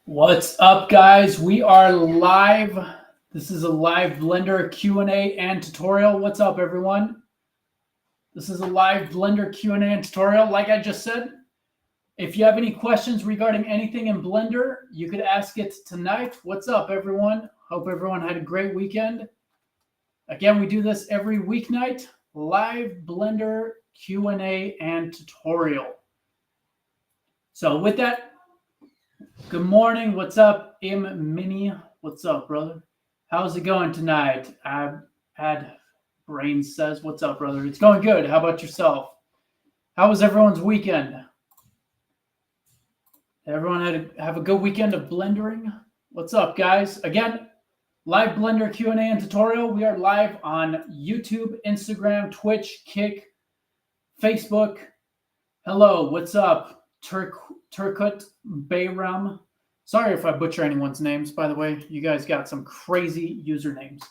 What's up, guys? We are live. This is a live Blender Q&A and tutorial. What's up, everyone? This is a live Blender Q&A and tutorial. Like I just said, if you have any questions regarding anything in Blender, you could ask it tonight. What's up, everyone? Hope everyone had a great weekend. Again, we do this every weeknight, live Blender Q&A and tutorial. So with that, good morning. What's up, Mini? What's up, brother? How's it going tonight? Ad Brain says, what's up, brother? It's going good. How about yourself? How was everyone's weekend? Everyone have a good weekend of blendering? What's up, guys? Again, live Blender Q&A and tutorial. We are live on YouTube, Instagram, Twitch, Kick, Facebook. Hello, what's up? Turkut Bayram. Sorry if I butcher anyone's names, by the way. You guys got some crazy usernames.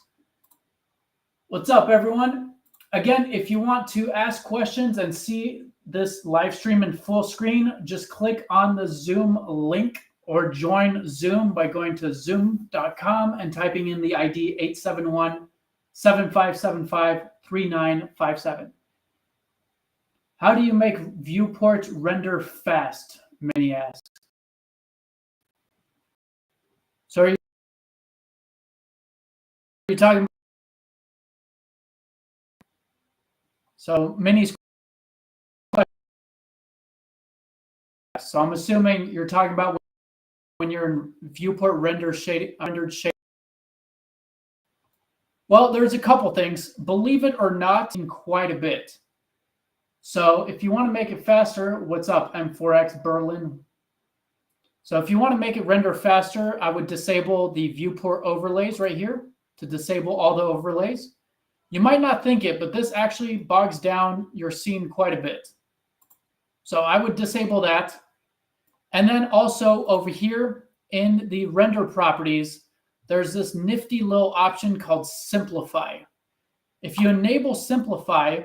What's up, everyone? Again, if you want to ask questions and see this live stream in full screen, just click on the Zoom link or join Zoom by going to zoom.com and typing in the ID 871-7575-3957. How do you make viewport render fast? Many ask. So are you talking? So Mini's. So I'm assuming you're talking about when you're in viewport rendered shade. Well, there's a couple things. Believe it or not, in quite a bit. So if you want to make it faster, what's up, M4X Berlin? So if you want to make it render faster, I would disable the viewport overlays right here to disable all the overlays. You might not think it, but this actually bogs down your scene quite a bit. So I would disable that. And then also over here in the render properties, there's this nifty little option called Simplify. If you enable Simplify,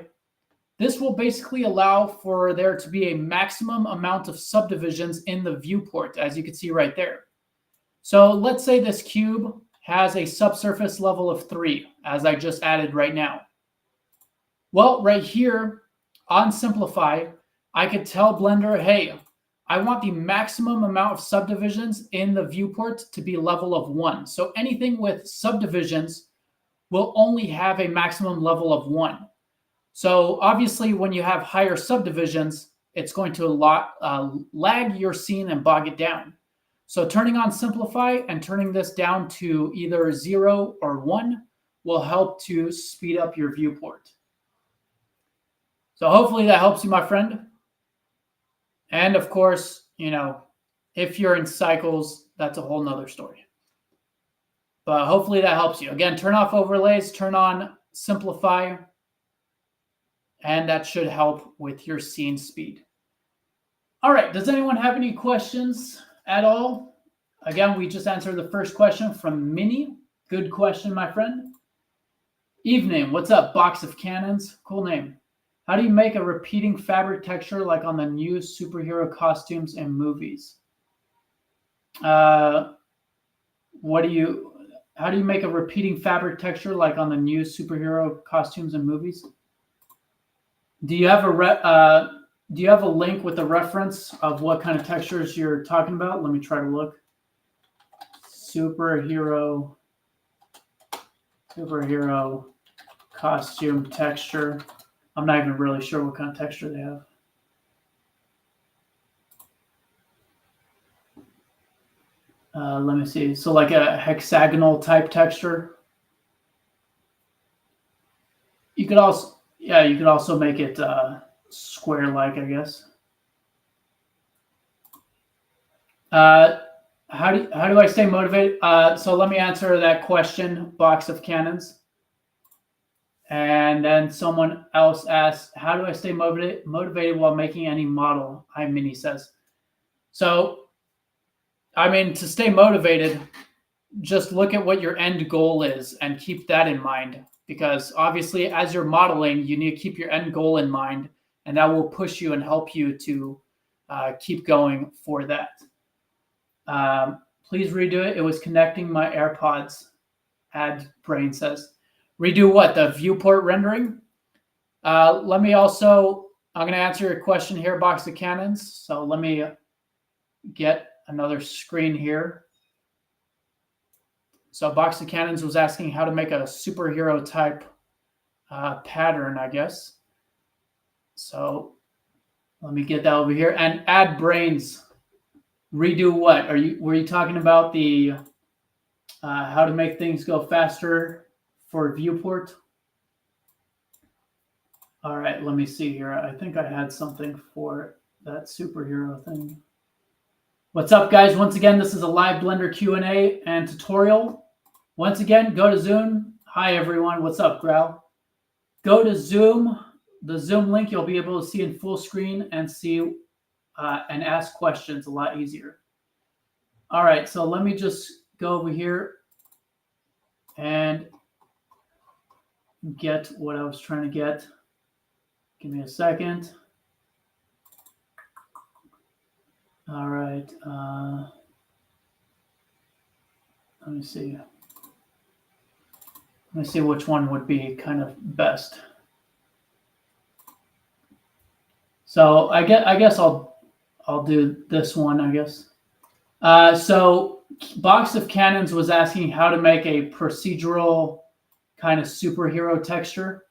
this will basically allow for there to be a maximum amount of subdivisions in the viewport, as you can see right there. So let's say this cube has a subsurface level of 3, as I just added right now. Well, right here on Simplify, I could tell Blender, hey, I want the maximum amount of subdivisions in the viewport to be level of 1. So anything with subdivisions will only have a maximum level of 1. So obviously, when you have higher subdivisions, it's going to lag your scene and bog it down. So turning on Simplify and turning this down to either 0 or 1 will help to speed up your viewport. So hopefully that helps you, my friend. And of course, you know, if you're in cycles, that's a whole nother story. But hopefully that helps you. Again, turn off overlays, turn on Simplify, and that should help with your scene speed. All right, does anyone have any questions at all? Again, we just answered the first question from Mini. Good question, my friend. Evening, what's up, Box of Cannons? Cool name. How do you make a repeating fabric texture like on the new superhero costumes and movies? How do you make a repeating fabric texture like on the new superhero costumes and movies? Do you have a link with a reference of what kind of textures you're talking about? Let me try to look. Superhero costume texture. I'm not even really sure what kind of texture they have. Let me see. So like a hexagonal type texture. You could also make it square-like, I guess. How do I stay motivated? So let me answer that question, Box of Cannons. And then someone else asks, how do I stay motivated while making any model? Hi, Mini says. So, I mean, to stay motivated, just look at what your end goal is and keep that in mind. Because obviously, as you're modeling, you need to keep your end goal in mind, and that will push you and help you to keep going for that. Please redo it. It was connecting my AirPods. Add brain says. Redo what? The viewport rendering? Let me also, I'm going to answer your question here, Box of Cannons. So let me get another screen here. So Box of Cannons was asking how to make a superhero type pattern, I guess. So let me get that over here. And add brains. Redo what? Were you talking about the how to make things go faster for viewport? All right, let me see here. I think I had something for that superhero thing. What's up, guys? Once again, this is a live Blender Q&A and tutorial. Once again, go to Zoom. Hi, everyone. What's up, Growl? Go to Zoom. The Zoom link you'll be able to see in full screen and see and ask questions a lot easier. All right, so let me just go over here and get what I was trying to get. Give me a second. All right. Let me see. Let me see which one would be kind of best. So I guess I'll do this one, I guess. So Box of Cannons was asking how to make a procedural kind of superhero texture.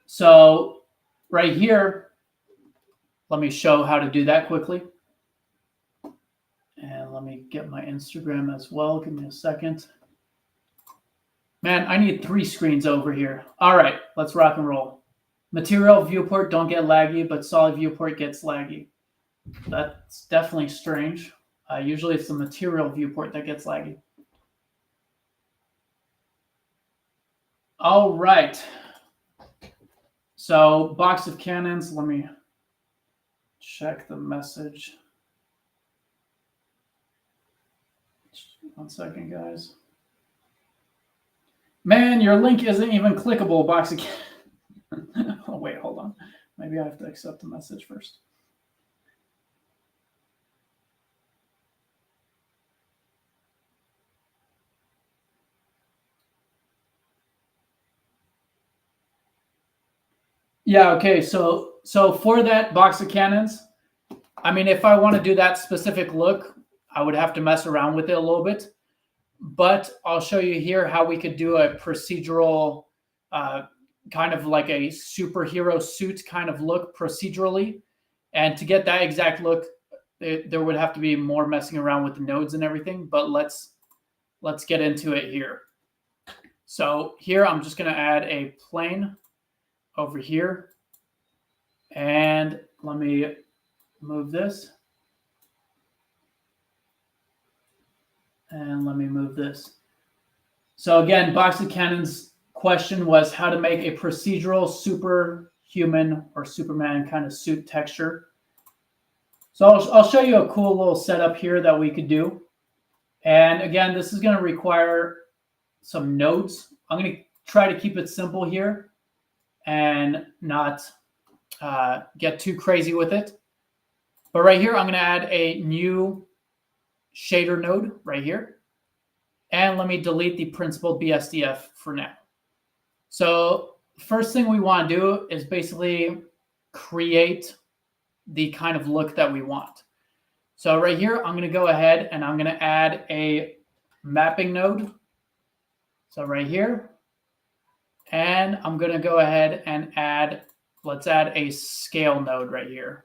So right here, let me show how to do that quickly. And let me get my Instagram as well. Give me a second. Man, I need 3 screens over here. All right, let's rock and roll. Material viewport don't get laggy, but solid viewport gets laggy. That's definitely strange. Usually it's the material viewport that gets laggy. All right. So Box of Cannons, let me check the message. One second, guys. Man, your link isn't even clickable, Box of Cannons. Oh, wait, hold on. Maybe I have to accept the message first. Yeah, okay. So for that Box of Cannons, I mean, if I want to do that specific look, I would have to mess around with it a little bit. But I'll show you here how we could do a procedural, kind of like a superhero suit kind of look procedurally. And to get that exact look, there would have to be more messing around with the nodes and everything. But let's get into it here. So here I'm just going to add a plane over here. And let me move this. And let me move this. So again, Box of Cannons question was how to make a procedural superhuman or Superman kind of suit texture. So I'll show you a cool little setup here that we could do. And again, this is going to require some nodes. I'm going to try to keep it simple here and not get too crazy with it. But right here, I'm going to add a new shader node right here. And let me delete the principled BSDF for now. So first thing we want to do is basically create the kind of look that we want. So right here, I'm going to go ahead and I'm going to add a mapping node. So right here. And I'm going to go ahead and let's add a scale node right here.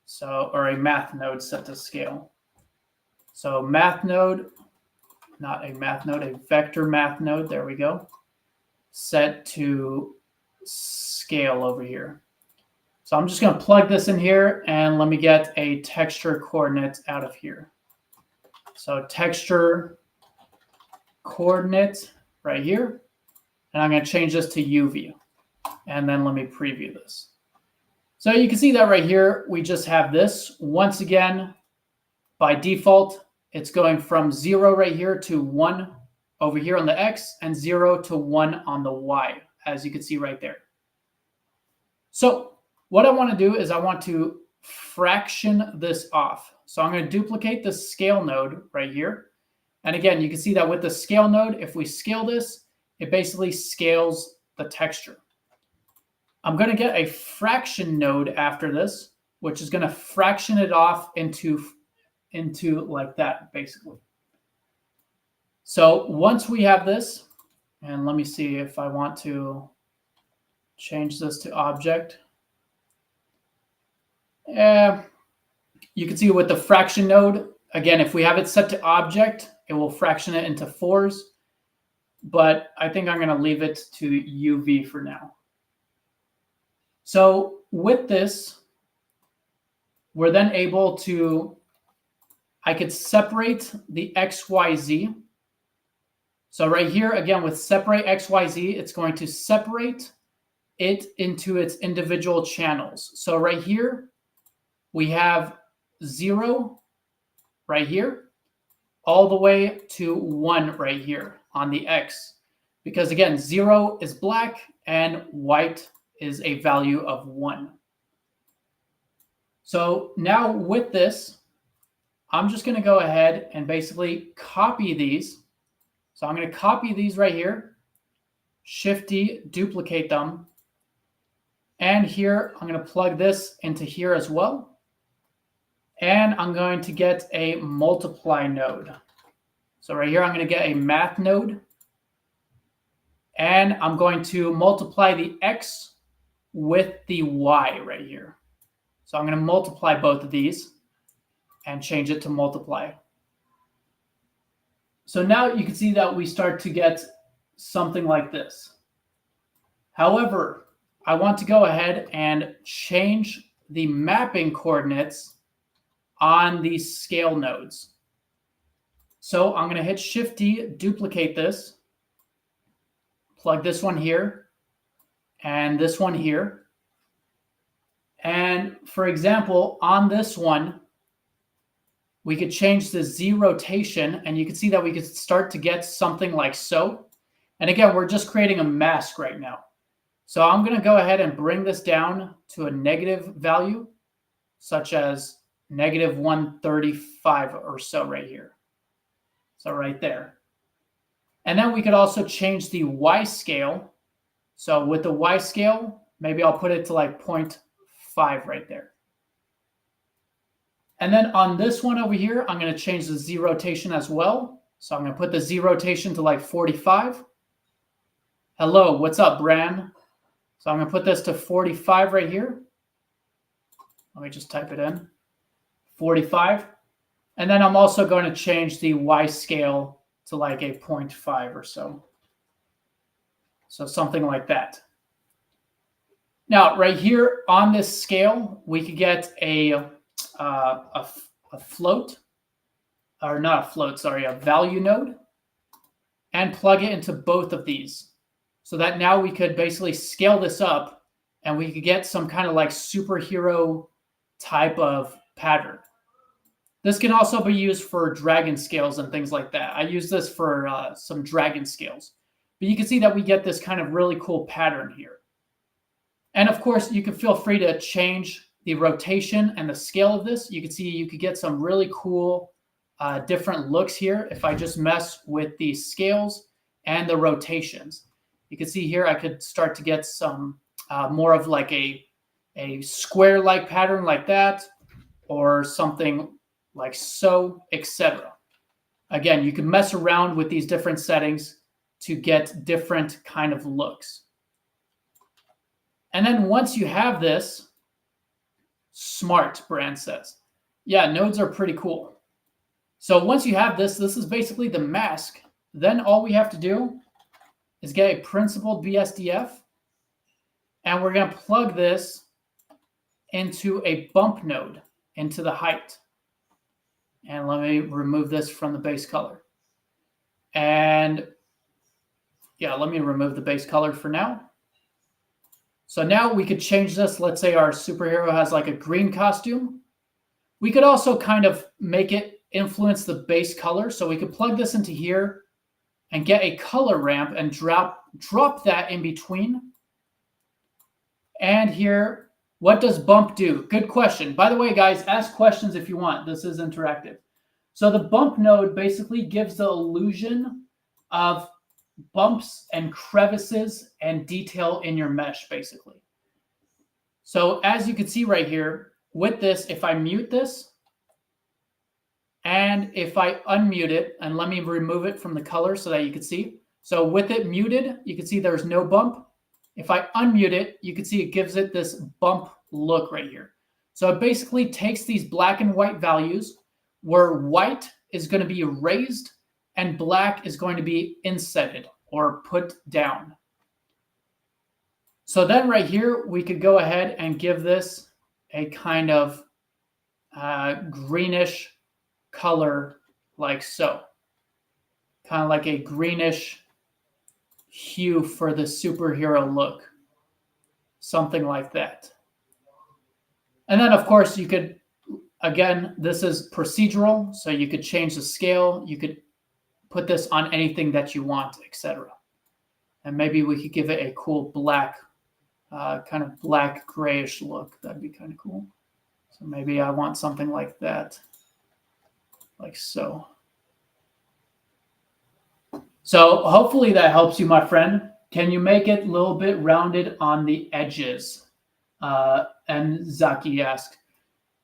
So, or a math node set to scale. So math node, not a math node, a vector math node. There we go. Set to scale over here. So I'm just going to plug this in here and let me get a texture coordinate out of here. So texture coordinate right here. And I'm going to change this to UV. And then let me preview this. So you can see that right here, we just have this. Once again, by default, it's going from 0 right here to 1 over here on the X and 0 to 1 on the Y, as you can see right there. So what I want to do is I want to fraction this off. So I'm going to duplicate the scale node right here. And again, you can see that with the scale node, if we scale this, it basically scales the texture. I'm going to get a fraction node after this, which is going to fraction it off into like that, basically. So once we have this, and let me see if I want to change this to object. You can see with the fraction node, again, if we have it set to object, it will fraction it into 4s. But I think I'm going to leave it to UV for now. So with this, we're then able to, I could separate the XYZ. So right here, again, with separate XYZ, it's going to separate it into its individual channels. So right here, we have 0 right here, all the way to 1 right here on the X. Because again, 0 is black and white is a value of 1. So now with this, I'm just going to go ahead and basically copy these. So I'm going to copy these right here, Shift-D, duplicate them. And here, I'm going to plug this into here as well. And I'm going to get a multiply node. So right here, I'm going to get a math node. And I'm going to multiply the X with the Y right here. So I'm going to multiply both of these and change it to multiply. So now you can see that we start to get something like this. However, I want to go ahead and change the mapping coordinates on these scale nodes. So I'm going to hit Shift-D, duplicate this, plug this one here, and this one here. And for example, on this one, we could change the Z rotation, and you can see that we could start to get something like so. And again, we're just creating a mask right now. So I'm going to go ahead and bring this down to a negative value, such as negative 135 or so right here. So right there. And then we could also change the Y scale. So with the Y scale, maybe I'll put it to like 0.5 right there. And then on this one over here, I'm going to change the Z rotation as well. So I'm going to put the Z rotation to like 45. Hello, what's up, Bran? So I'm going to put this to 45 right here. Let me just type it in. 45. And then I'm also going to change the Y scale to like a 0.5 or so. So something like that. Now, right here on this scale, we could get a float, or not a float, sorry, a value node, and plug it into both of these. So that now we could basically scale this up and we could get some kind of like superhero type of pattern. This can also be used for dragon scales and things like that. I use this for some dragon scales. But you can see that we get this kind of really cool pattern here. And of course, you can feel free to change the rotation and the scale of this. You can see you could get some really cool different looks here if I just mess with the scales and the rotations. You can see here I could start to get some more of like a square-like pattern like that, or something like so, etc. Again, you can mess around with these different settings to get different kind of looks. And then once you have this, smart, Brand says. Yeah, nodes are pretty cool. So once you have this, this is basically the mask. Then all we have to do is get a principled BSDF, and we're going to plug this into a bump node, into the height. And let me remove this from the base color. And yeah, let me remove the base color for now. So now we could change this. Let's say our superhero has like a green costume. We could also kind of make it influence the base color. So we could plug this into here and get a color ramp and drop that in between. And here What does bump do? Good question. By the way, guys, ask questions if you want. This is interactive. So the bump node basically gives the illusion of bumps and crevices and detail in your mesh, basically. So as you can see right here, with this, if I mute this, and if I unmute it, and let me remove it from the color so that you can see. So with it muted, you can see there's no bump. If I unmute it, you can see it gives it this bump look right here. So it basically takes these black and white values where white is going to be raised and black is going to be insetted or put down. So then right here, we could go ahead and give this a kind of greenish color like so. Kind of like a greenish hue for the superhero look. Something like that. And then, of course, you could, again, this is procedural, so you could change the scale. You could put this on anything that you want, etc. And maybe we could give it a cool black, kind of black grayish look. That'd be kind of cool. So maybe I want something like that. Like so. So hopefully that helps you, my friend. Can you make it a little bit rounded on the edges? And Zaki asked.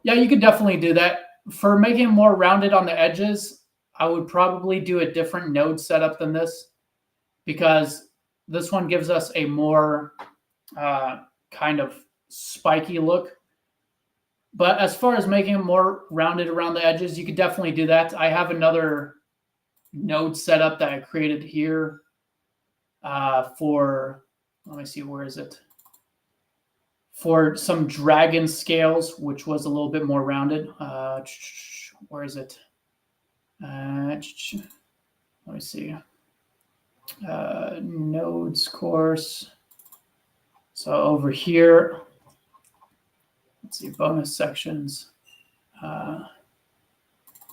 Yeah, you could definitely do that. For making it more rounded on the edges, I would probably do a different node setup than this, because this one gives us a more kind of spiky look. But as far as making it more rounded around the edges, you could definitely do that. I have another node setup that I created here for, let me see, where is it? For some dragon scales, which was a little bit more rounded. Where is it? Let me see. Nodes course. So over here, let's see, bonus sections,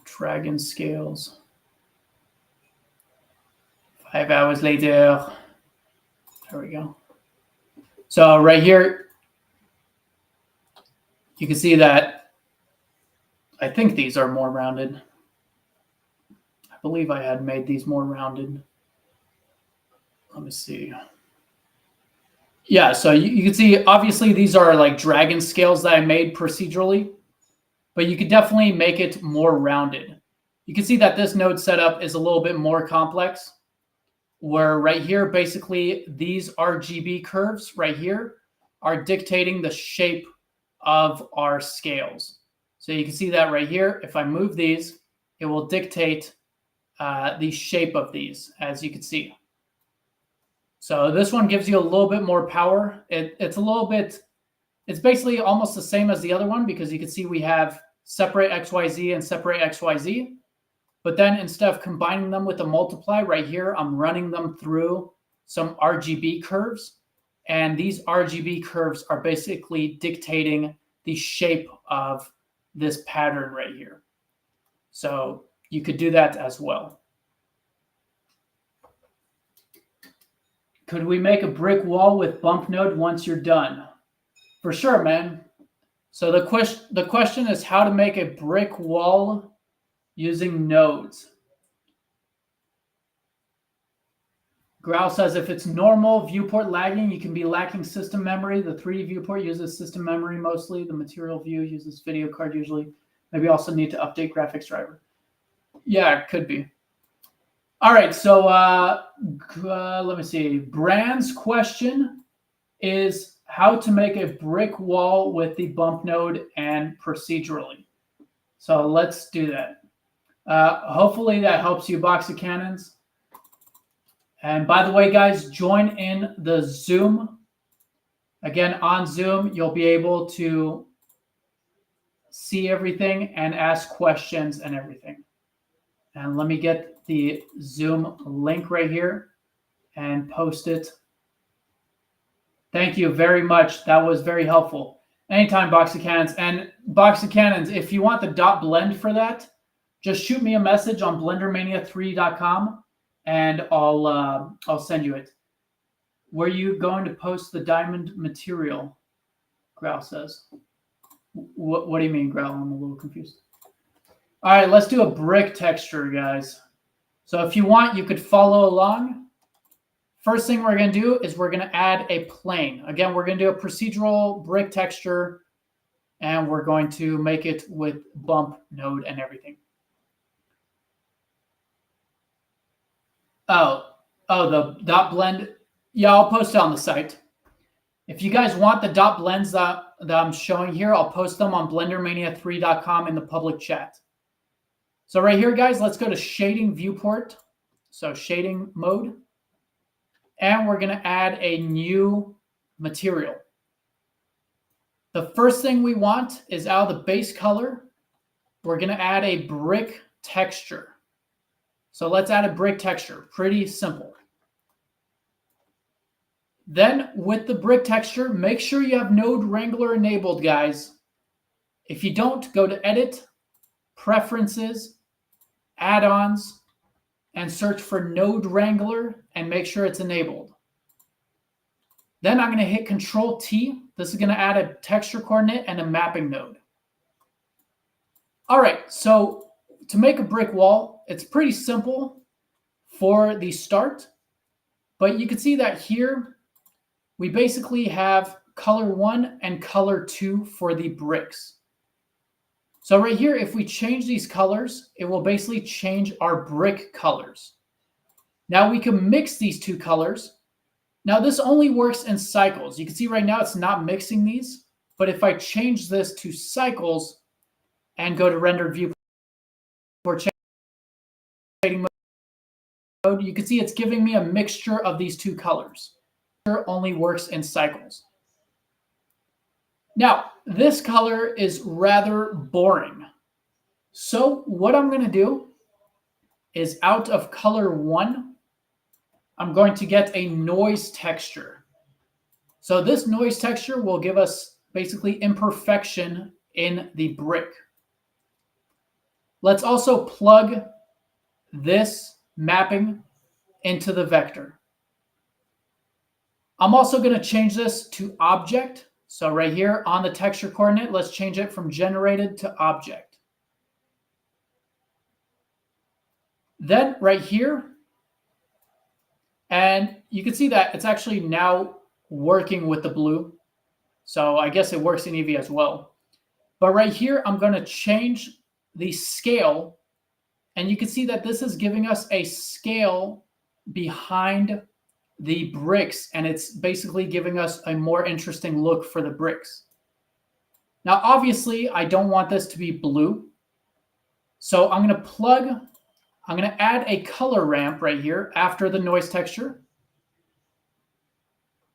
dragon scales. 5 hours later. There we go. So right here, you can see that I think these are more rounded. I believe I had made these more rounded. Let me see. Yeah, so you can see, obviously, these are like dragon scales that I made procedurally, but you could definitely make it more rounded. You can see that this node setup is a little bit more complex, where right here, basically, these RGB curves right here are dictating the shape of our scales. So you can see that right here. If I move these, it will dictate the shape of these, as you can see. So this one gives you a little bit more power. It's a little bit, it's basically almost the same as the other one, because you can see we have separate XYZ and separate XYZ. But then instead of combining them with a multiply right here, I'm running them through some RGB curves. And these RGB curves are basically dictating the shape of this pattern right here. So you could do that as well. Could we make a brick wall with bump node once you're done? For sure, man. So the question is how to make a brick wall using nodes. Grau says if it's normal viewport lagging, you can be lacking system memory. The 3D viewport uses system memory mostly. The material view uses video card usually. Maybe also need to update graphics driver. Yeah, it could be. All right, so let me see. Brand's question is how to make a brick wall with the bump node and procedurally. So let's do that. Hopefully that helps you, Box of Cannons. And by the way, guys, join in the Zoom. Again, on Zoom, you'll be able to see everything and ask questions and everything. And let me get the Zoom link right here and post it. Thank you very much. That was very helpful. Anytime, Box of Cannons. And Box of Cannons, if you want the .blend for that, just shoot me a message on blendermania3.com and I'll send you it. Were you going to post the diamond material? Growl says. What do you mean, Growl? I'm a little confused. All right, let's do a brick texture, guys. So if you want, you could follow along. First thing we're going to do is we're going to add a plane. Again, we're going to do a procedural brick texture, and we're going to make it with bump node and everything. Oh, the dot blend. Yeah, I'll post it on the site. If you guys want the dot blends that I'm showing here, I'll post them on blendermania3.com in the public chat. So right here, guys, let's go to shading viewport. So shading mode. And we're going to add a new material. The first thing we want is out of the base color, we're going to add a brick texture. So let's add a brick texture. Pretty simple. Then with the brick texture, make sure you have Node Wrangler enabled, guys. If you don't, go to Edit, Preferences, Add-ons, and search for Node Wrangler and make sure it's enabled. Then I'm going to hit Control T. This is going to add a texture coordinate and a mapping node. All right, so to make a brick wall, it's pretty simple for the start, but you can see that here we basically have color 1 and color 2 for the bricks. So right here, if we change these colors, it will basically change our brick colors. Now we can mix these two colors. Now this only works in cycles. You can see right now it's not mixing these, but if I change this to cycles and go to rendered viewport shading mode, you can see it's giving me a mixture of these two colors. It only works in cycles. Now, this color is rather boring. So what I'm going to do is out of color 1, I'm going to get a noise texture. So this noise texture will give us basically imperfection in the brick. Let's also plug this mapping into the vector. I'm also going to change this to object. So right here on the texture coordinate, let's change it from generated to object. Then right here, and you can see that it's actually now working with the blue. So I guess it works in Eevee as well. But right here, I'm going to change the scale. And you can see that this is giving us a scale behind the bricks, and it's basically giving us a more interesting look for the bricks. Now, obviously, I don't want this to be blue. So I'm going to add a color ramp right here after the noise texture.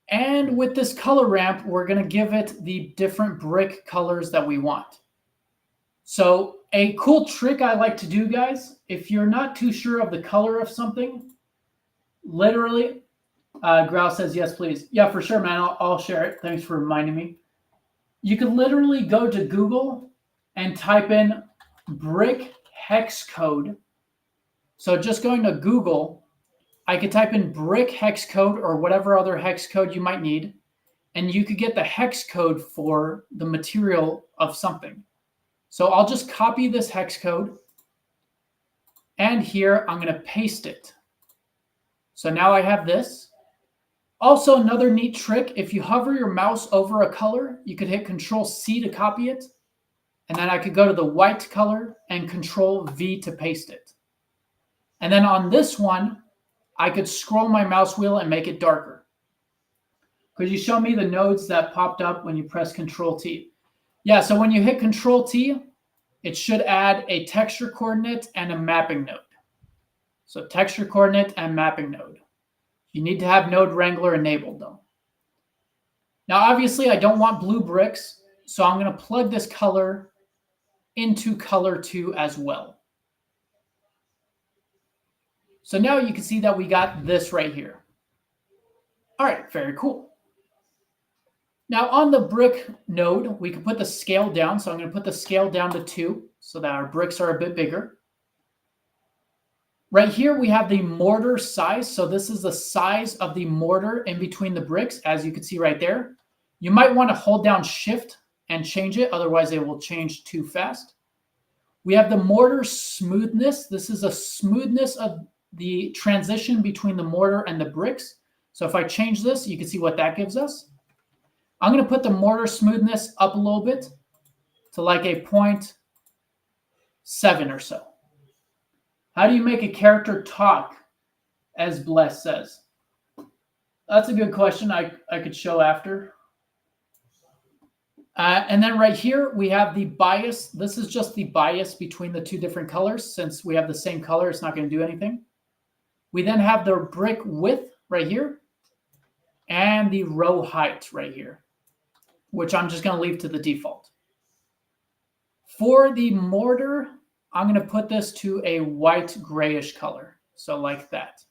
And with this color ramp, we're going to give it the different brick colors that we want. So a cool trick I like to do, guys, if you're not too sure of the color of something, literally, Growl says, yes, please. Yeah, for sure, man. I'll share it. Thanks for reminding me. You can literally go to Google and type in brick hex code. So just going to Google, I could type in brick hex code or whatever other hex code you might need, and you could get the hex code for the material of something. So I'll just copy this hex code, and here I'm going to paste it. So now I have this. Also, another neat trick, if you hover your mouse over a color, you could hit Control-C to copy it, and then I could go to the white color and Control-V to paste it. And then on this one, I could scroll my mouse wheel and make it darker. Could you show me the nodes that popped up when you press Control-T? Yeah, so when you hit Control-T, it should add a texture coordinate and a mapping node. So texture coordinate and mapping node. You need to have Node Wrangler enabled though. Now, obviously, I don't want blue bricks, so I'm going to plug this color into color 2 as well. So now you can see that we got this right here. All right, very cool. Now on the brick node, we can put the scale down. So I'm going to put the scale down to 2 so that our bricks are a bit bigger. Right here, we have the mortar size. So this is the size of the mortar in between the bricks, as you can see right there. You might want to hold down Shift and change it, otherwise it will change too fast. We have the mortar smoothness. This is a smoothness of the transition between the mortar and the bricks. So if I change this, you can see what that gives us. I'm going to put the mortar smoothness up a little bit to like a 0.7 or so. How do you make a character talk, as Bless says? That's a good question. I could show after. And then right here, we have the bias. This is just the bias between the two different colors. Since we have the same color, it's not going to do anything. We then have the brick width right here and the row height right here, which I'm just going to leave to the default. For the mortar, I'm going to put this to a white grayish color. So like that.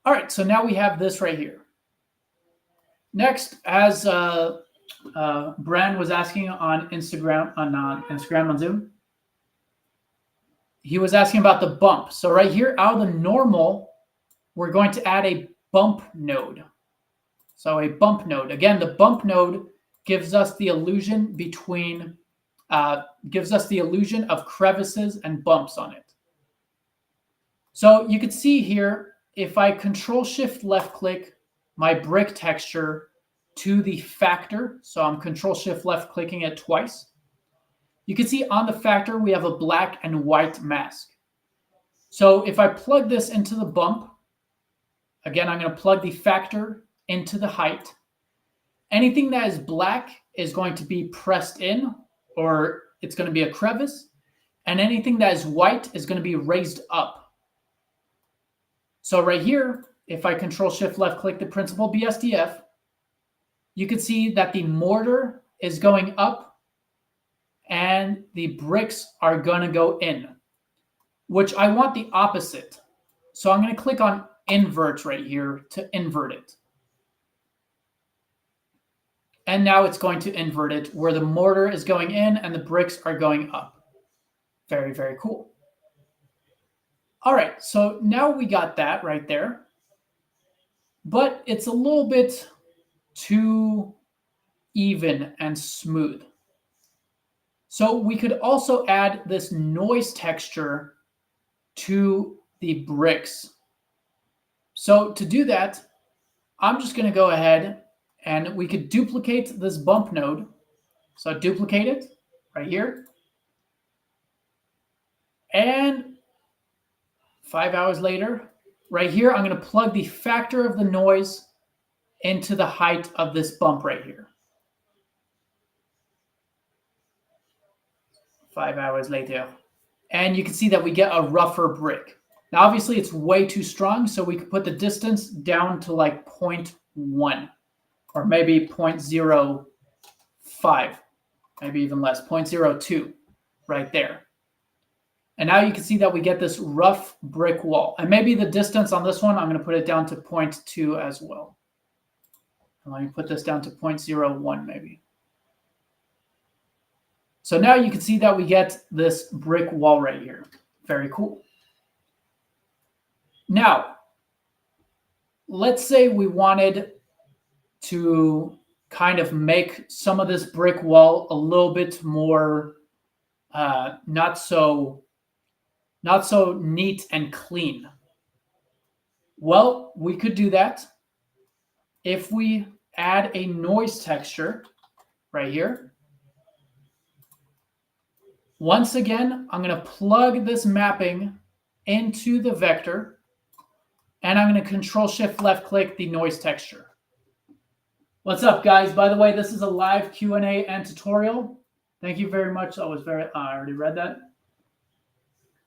All right, so now we have this right here. Next, as Bran was asking on Instagram, on Zoom, he was asking about the bump. So right here, out of the normal, we're going to add a bump node. So a bump node. Again, the bump node gives us the illusion of crevices and bumps on it. So you can see here, if I Control-Shift left-click my brick texture to the factor, so I'm Control-Shift left-clicking it twice, you can see on the factor we have a black and white mask. So if I plug this into the bump, again, I'm going to plug the factor into the height. Anything that is black is going to be pressed in, or it's going to be a crevice, and anything that is white is going to be raised up. So right here, if I Control-Shift left-click the Principled BSDF, you can see that the mortar is going up and the bricks are going to go in, which I want the opposite. So I'm going to click on Invert right here to invert it. And now it's going to invert it where the mortar is going in and the bricks are going up. Very, very cool. All right, so now we got that right there. But it's a little bit too even and smooth. So we could also add this noise texture to the bricks. So to do that, I'm just going to go ahead and we could duplicate this bump node. So duplicate it right here. And 5 hours later, right here, I'm going to plug the factor of the noise into the height of this bump right here. 5 hours later. And you can see that we get a rougher brick. Now, obviously, it's way too strong, so we could put the distance down to like 0.1 or maybe 0.05, maybe even less, 0.02 right there. And now you can see that we get this rough brick wall. And maybe the distance on this one, I'm going to put it down to 0.2 as well. And let me put this down to 0.01 maybe. So now you can see that we get this brick wall right here. Very cool. Now, let's say we wanted to kind of make some of this brick wall a little bit more not so neat and clean. Well, we could do that if we add a noise texture right here. Once again, I'm going to plug this mapping into the vector, and I'm going to Control-Shift left-click the noise texture. What's up, guys? By the way, this is a live Q&A and tutorial. Thank you very much. I already read that.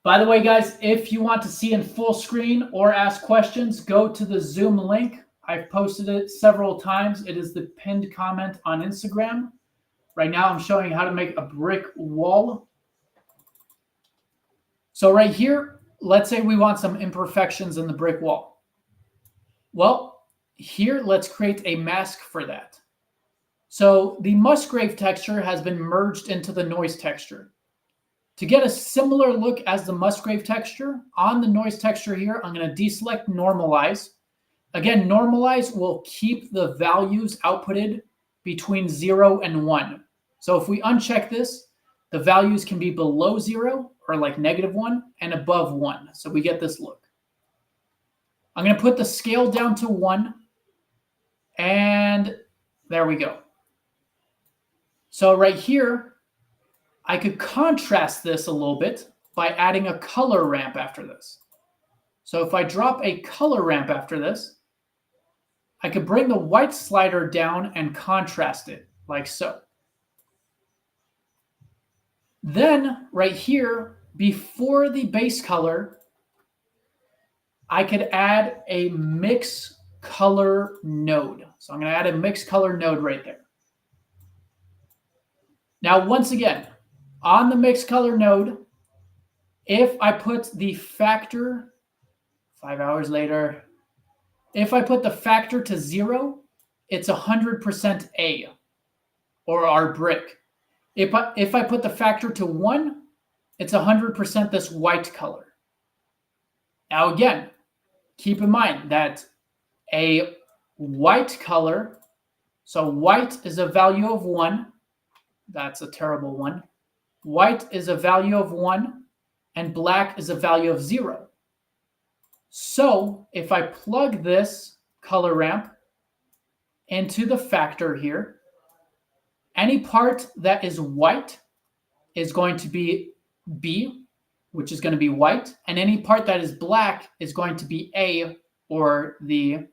By the way, guys, if you want to see in full screen or ask questions, go to the Zoom link. I've posted it several times. It is the pinned comment on Instagram. Right now, I'm showing how to make a brick wall. So right here, let's say we want some imperfections in the brick wall. Well, here, let's create a mask for that. So the Musgrave texture has been merged into the noise texture. To get a similar look as the Musgrave texture, on the noise texture here, I'm going to deselect Normalize, Again, normalize will keep the values outputted between 0 and 1. So if we uncheck this, the values can be below 0 or like -1 and above 1. So we get this look. I'm going to put the scale down to 1 and there we go. So right here, I could contrast this a little bit by adding a color ramp after this. So if I drop a color ramp after this, I could bring the white slider down and contrast it like so. Then right here, before the base color, I could add a mix color node. So I'm going to add a mix color node right there. Now, once again, on the mix color node, if I put the factor, 5 hours later, if I put the factor to 0, it's 100% A, or our brick. If I put the factor to 1, it's 100% this white color. Now again, keep in mind that a white color, so white is a value of 1. That's a terrible one. White is a value of 1, and black is a value of 0. So if I plug this color ramp into the factor here, any part that is white is going to be B, which is going to be white, and any part that is black is going to be A, or the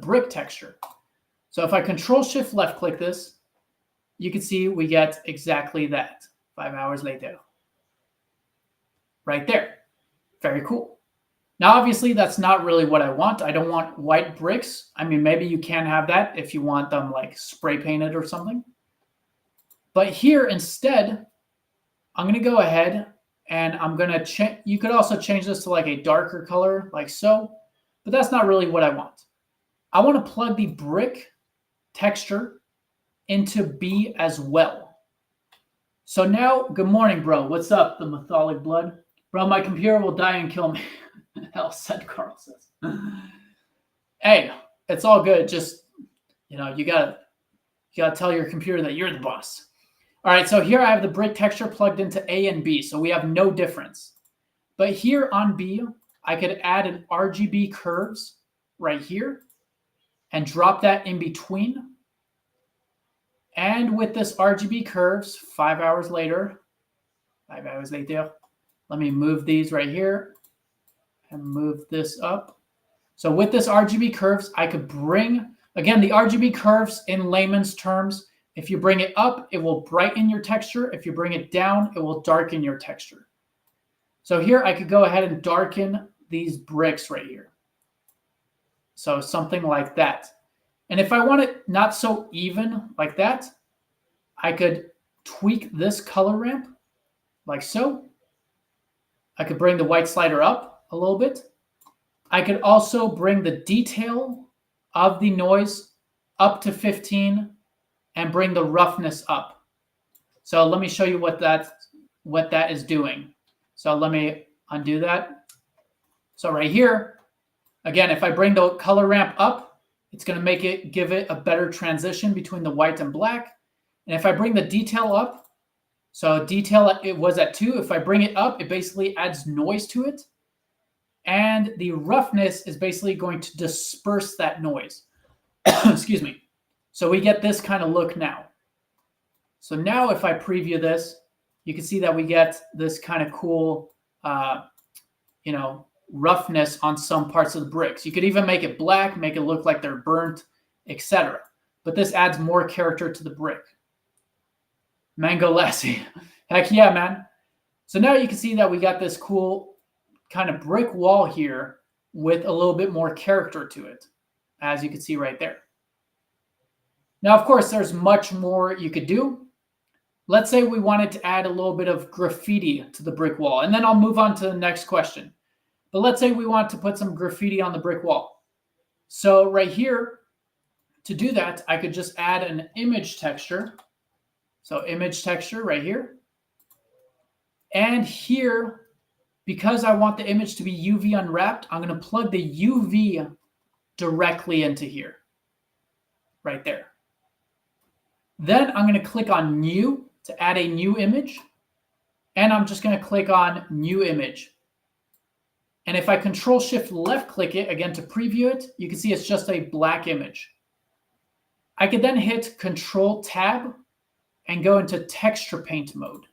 brick texture. So if I Control-Shift left click this, you can see we get exactly that 5 hours later. Right there. Very cool. Now, obviously, that's not really what I want. I don't want white bricks. I mean, maybe you can have that if you want them like spray painted or something. But here, instead, I'm going to go ahead and I'm going to change. You could also change this to like a darker color like so, but that's not really what I want. I want to plug the brick texture into B as well. So now, good morning, bro. What's up, the Mytholic Blood? Bro, my computer will die and kill me. Hell, said Carl says. Hey, it's all good. Just, you gotta tell your computer that you're the boss. All right, so here I have the brick texture plugged into A and B, so we have no difference. But here on B, I could add an RGB curves right here and drop that in between. And with this RGB curves, 5 hours later, let me move these right here and move this up. So with this RGB curves, I could bring, again, the RGB curves in layman's terms, if you bring it up, it will brighten your texture. If you bring it down, it will darken your texture. So here I could go ahead and darken these bricks right here. So something like that. And if I want it not so even like that, I could tweak this color ramp like so. I could bring the white slider up a little bit. I could also bring the detail of the noise up to 15 and bring the roughness up. So let me show you what that is doing. So let me undo that. So right here, again, if I bring the color ramp up, it's going to give it a better transition between the white and black. And if I bring the detail up, so detail, it was at 2. If I bring it up, it basically adds noise to it. And the roughness is basically going to disperse that noise. Excuse me. So we get this kind of look now. So now if I preview this, you can see that we get this kind of cool, roughness on some parts of the bricks. You could even make it black, make it look like they're burnt, etc. But this adds more character to the brick. Mango Lassie. Heck yeah, man. So now you can see that we got this cool kind of brick wall here with a little bit more character to it, as you can see right there. Now, of course, there's much more you could do. Let's say we wanted to add a little bit of graffiti to the brick wall, and then I'll move on to the next question. But let's say we want to put some graffiti on the brick wall. So right here, to do that, I could just add an image texture. So image texture right here. And here, because I want the image to be UV unwrapped, I'm going to plug the UV directly into here, right there. Then I'm going to click on New to add a new image. And I'm just going to click on New Image. And if I Control-Shift left click it, again to preview it, you can see it's just a black image. I could then hit Control-Tab and go into Texture Paint mode.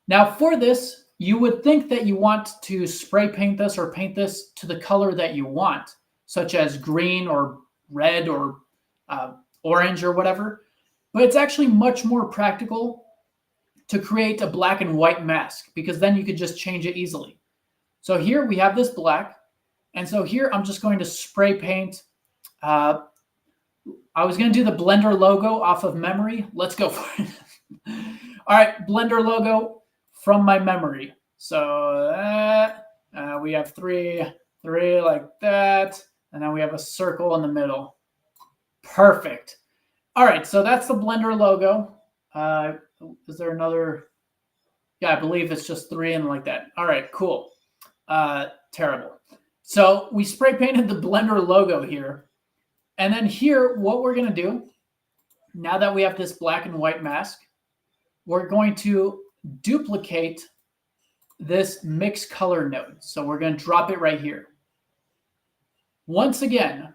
Now for this, you would think that you want to spray paint this or paint this to the color that you want, such as green or red or orange or whatever. But it's actually much more practical to create a black and white mask, because then you could just change it easily. So here we have this black. And so here I'm just going to spray paint. I was going to do the Blender logo off of memory. Let's go for it. All right, Blender logo from my memory. So we have three like that. And then we have a circle in the middle. Perfect. All right, so that's the Blender logo. Is there another? Yeah, I believe it's just 3 and like that. All right, cool. Terrible. So we spray painted the Blender logo here. And then here, what we're going to do, now that we have this black and white mask, we're going to duplicate this mix color node. So we're going to drop it right here. Once again,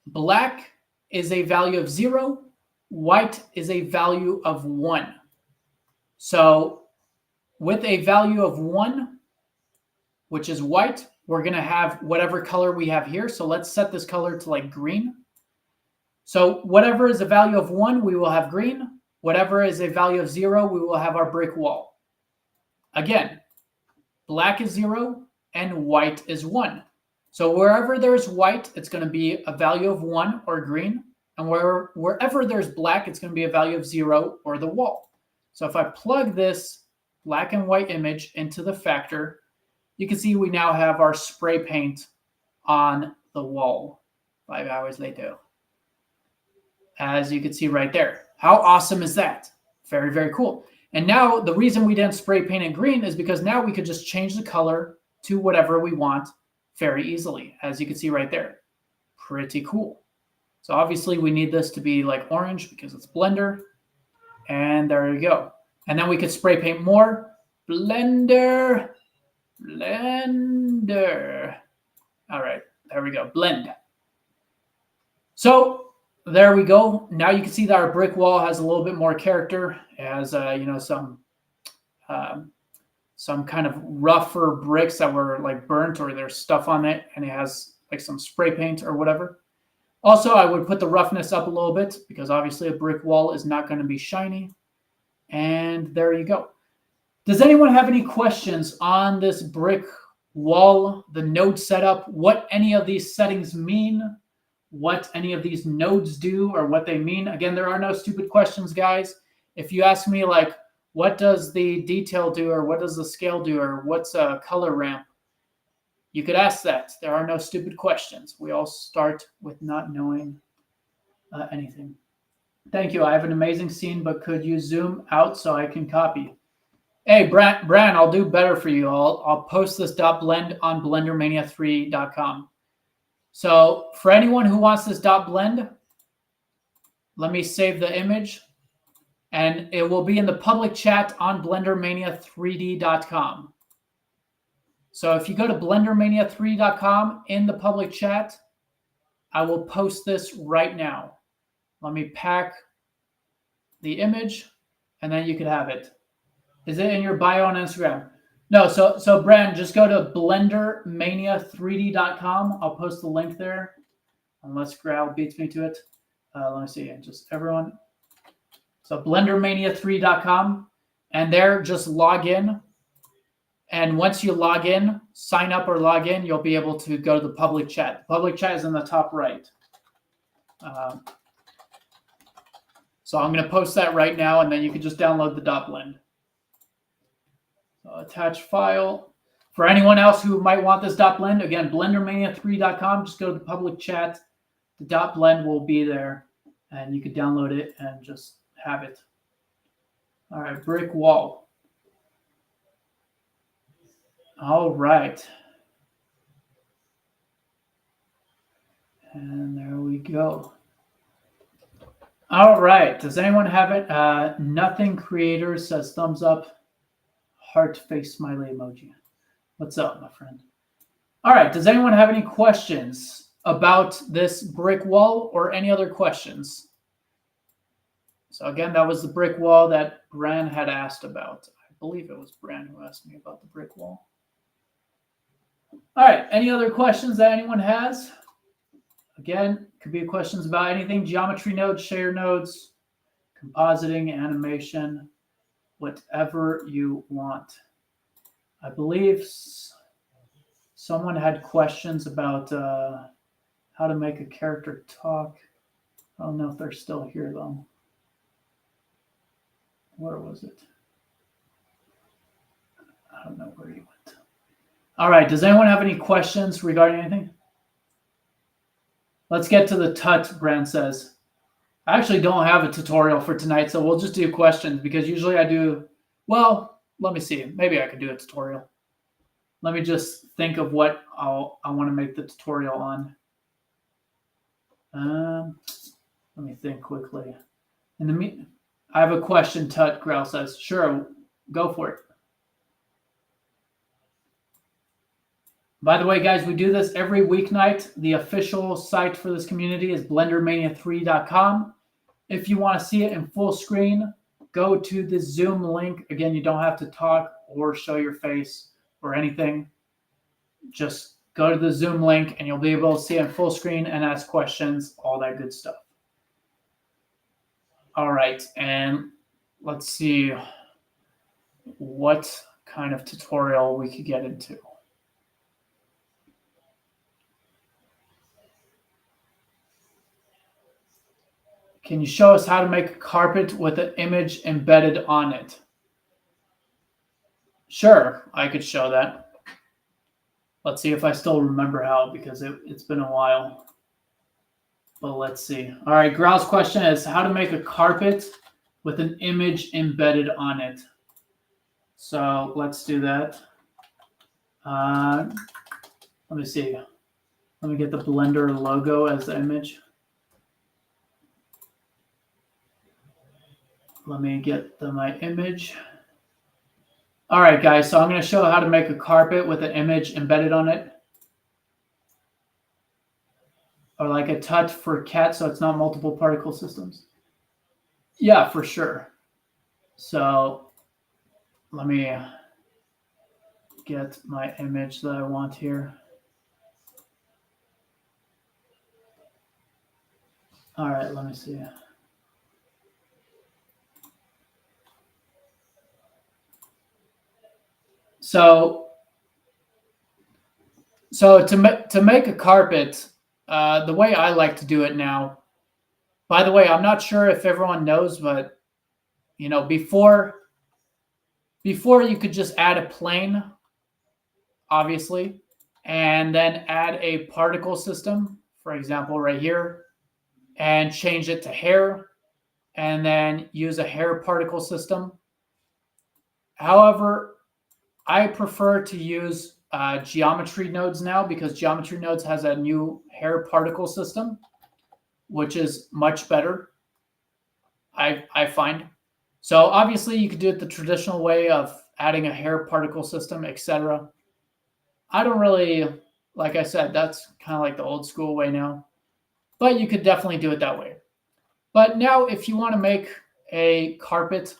black is a value of 0. White is a value of 1. So with a value of 1, which is white, we're going to have whatever color we have here. So let's set this color to like green. So whatever is a value of 1, we will have green. Whatever is a value of 0, we will have our brick wall. Again, black is 0 and white is 1. So wherever there's white, it's going to be a value of 1 or green. And wherever there's black, it's going to be a value of 0 or the wall. So if I plug this black and white image into the factor, you can see we now have our spray paint on the wall 5 hours later. As you can see right there. How awesome is that? Very, very cool. And now the reason we didn't spray paint it green is because now we could just change the color to whatever we want very easily, as you can see right there. Pretty cool. So obviously we need this to be like orange because it's Blender. And there you go. And then we could spray paint more. Blender. Blender. All right, there we go. Blend. So there we go. Now you can see that our brick wall has a little bit more character. It has, some kind of rougher bricks that were like burnt or there's stuff on it, and it has like some spray paint or whatever. Also, I would put the roughness up a little bit because obviously a brick wall is not going to be shiny. And there you go. Does anyone have any questions on this brick wall, the node setup, what any of these settings mean, what any of these nodes do or what they mean? Again, there are no stupid questions, guys. If you ask me like, what does the detail do or what does the scale do or what's a color ramp, you could ask that. There are no stupid questions. We all start with not knowing anything. Thank you. I have an amazing scene, but could you zoom out so I can copy? Hey, Bran, I'll do better for you. I'll post this .blend on BlenderMania3.com. So for anyone who wants this .blend, let me save the image, and it will be in the public chat on BlenderMania3D.com. So if you go to BlenderMania3.com in the public chat, I will post this right now. Let me pack the image, and then you could have it. Is it in your bio on Instagram? No, so Bran, just go to BlenderMania3D.com. I'll post the link there, unless Growl beats me to it. Let me see, just everyone. So BlenderMania3.com, and there, just log in. And once you log in, sign up or log in, you'll be able to go to the public chat. The public chat is in the top right. So I'm going to post that right now, and then you can just download the .blend. So attach file. For anyone else who might want this .blend, again, BlenderMania3.com, just go to the public chat. The .blend will be there, and you can download it and just have it. All right, brick wall. All right. And there we go. All right. Does anyone have it? Nothing Creator says thumbs up, heart face smiley emoji. What's up, my friend? All right. Does anyone have any questions about this brick wall or any other questions? So again, that was the brick wall that Bran had asked about. I believe it was Bran who asked me about the brick wall. All right. Any other questions that anyone has? Again, could be questions about anything, geometry nodes, share nodes, compositing, animation, whatever you want. I believe someone had questions about how to make a character talk. I don't know if they're still here, though. Where was it? I don't know where he went. All right. Does anyone have any questions regarding anything? Let's get to the tut, Brand says. I actually don't have a tutorial for tonight, so we'll just do questions because usually I do, well, let me see. Maybe I could do a tutorial. Let me just think of what I want to make the tutorial on. Let me think quickly. I have a question, Tut Growl says. Sure, go for it. By the way, guys, we do this every weeknight. The official site for this community is blendermania3.com. If you want to see it in full screen, go to the Zoom link. Again, you don't have to talk or show your face or anything. Just go to the Zoom link and you'll be able to see it in full screen and ask questions, all that good stuff. All right, and let's see what kind of tutorial we could get into. Can you show us how to make a carpet with an image embedded on it? Sure, I could show that. Let's see if I still remember how, because it's been a while. But let's see. All right, Growl's question is how to make a carpet with an image embedded on it. So let's do that. Let me see. Let me get the Blender logo as the image. Let me get my image. All right, guys, so I'm going to show how to make a carpet with an image embedded on it. Or like a tut for cat, so it's not multiple particle systems. Yeah, for sure. So let me get my image that I want here. All right, let me see. So to make a carpet, the way I like to do it now, by the way, I'm not sure if everyone knows, but you know, before you could just add a plane, obviously, and then add a particle system, for example, right here, and change it to hair, and then use a hair particle system. However, I prefer to use geometry nodes now because geometry nodes has a new hair particle system, which is much better, I find. So obviously you could do it the traditional way of adding a hair particle system, etc. I don't really, like I said, that's kind of like the old school way now, but you could definitely do it that way. But now if you want to make a carpet,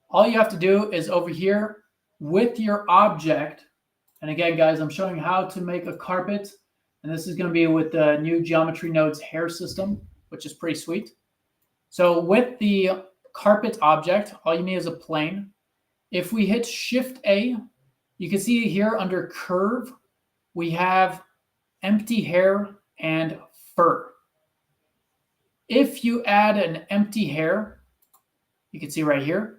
all you have to do is over here with your object. And again, guys, I'm showing how to make a carpet. And this is going to be with the new Geometry Nodes hair system, which is pretty sweet. So with the carpet object, all you need is a plane. If we hit Shift A, you can see here under curve, we have empty hair and fur. If you add an empty hair, you can see right here,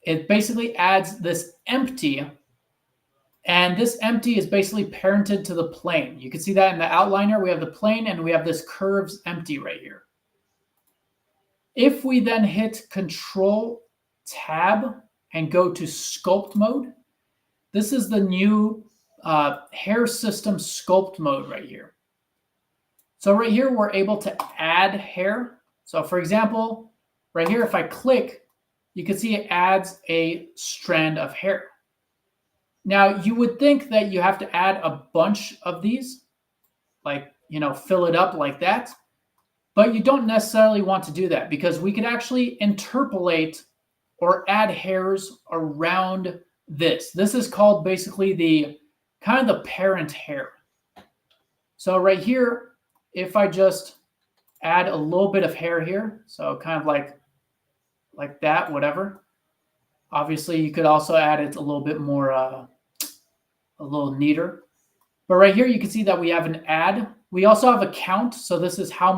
it basically adds this empty, and this empty is basically parented to the plane. You can see that in the outliner, we have the plane and we have this curves empty right here. If we then hit Control Tab and go to sculpt mode, this is the new hair system sculpt mode right here. So right here, we're able to add hair. So for example, right here, if I click, you can see it adds a strand of hair. Now, you would think that you have to add a bunch of these, like, fill it up like that. But you don't necessarily want to do that because we could actually interpolate or add hairs around this. This is called basically the kind of the parent hair. So right here, if I just add a little bit of hair here, so kind of like that, whatever. Obviously, you could also add it a little bit more, a little neater. But right here, you can see that we have an add. We also have a count. So this is how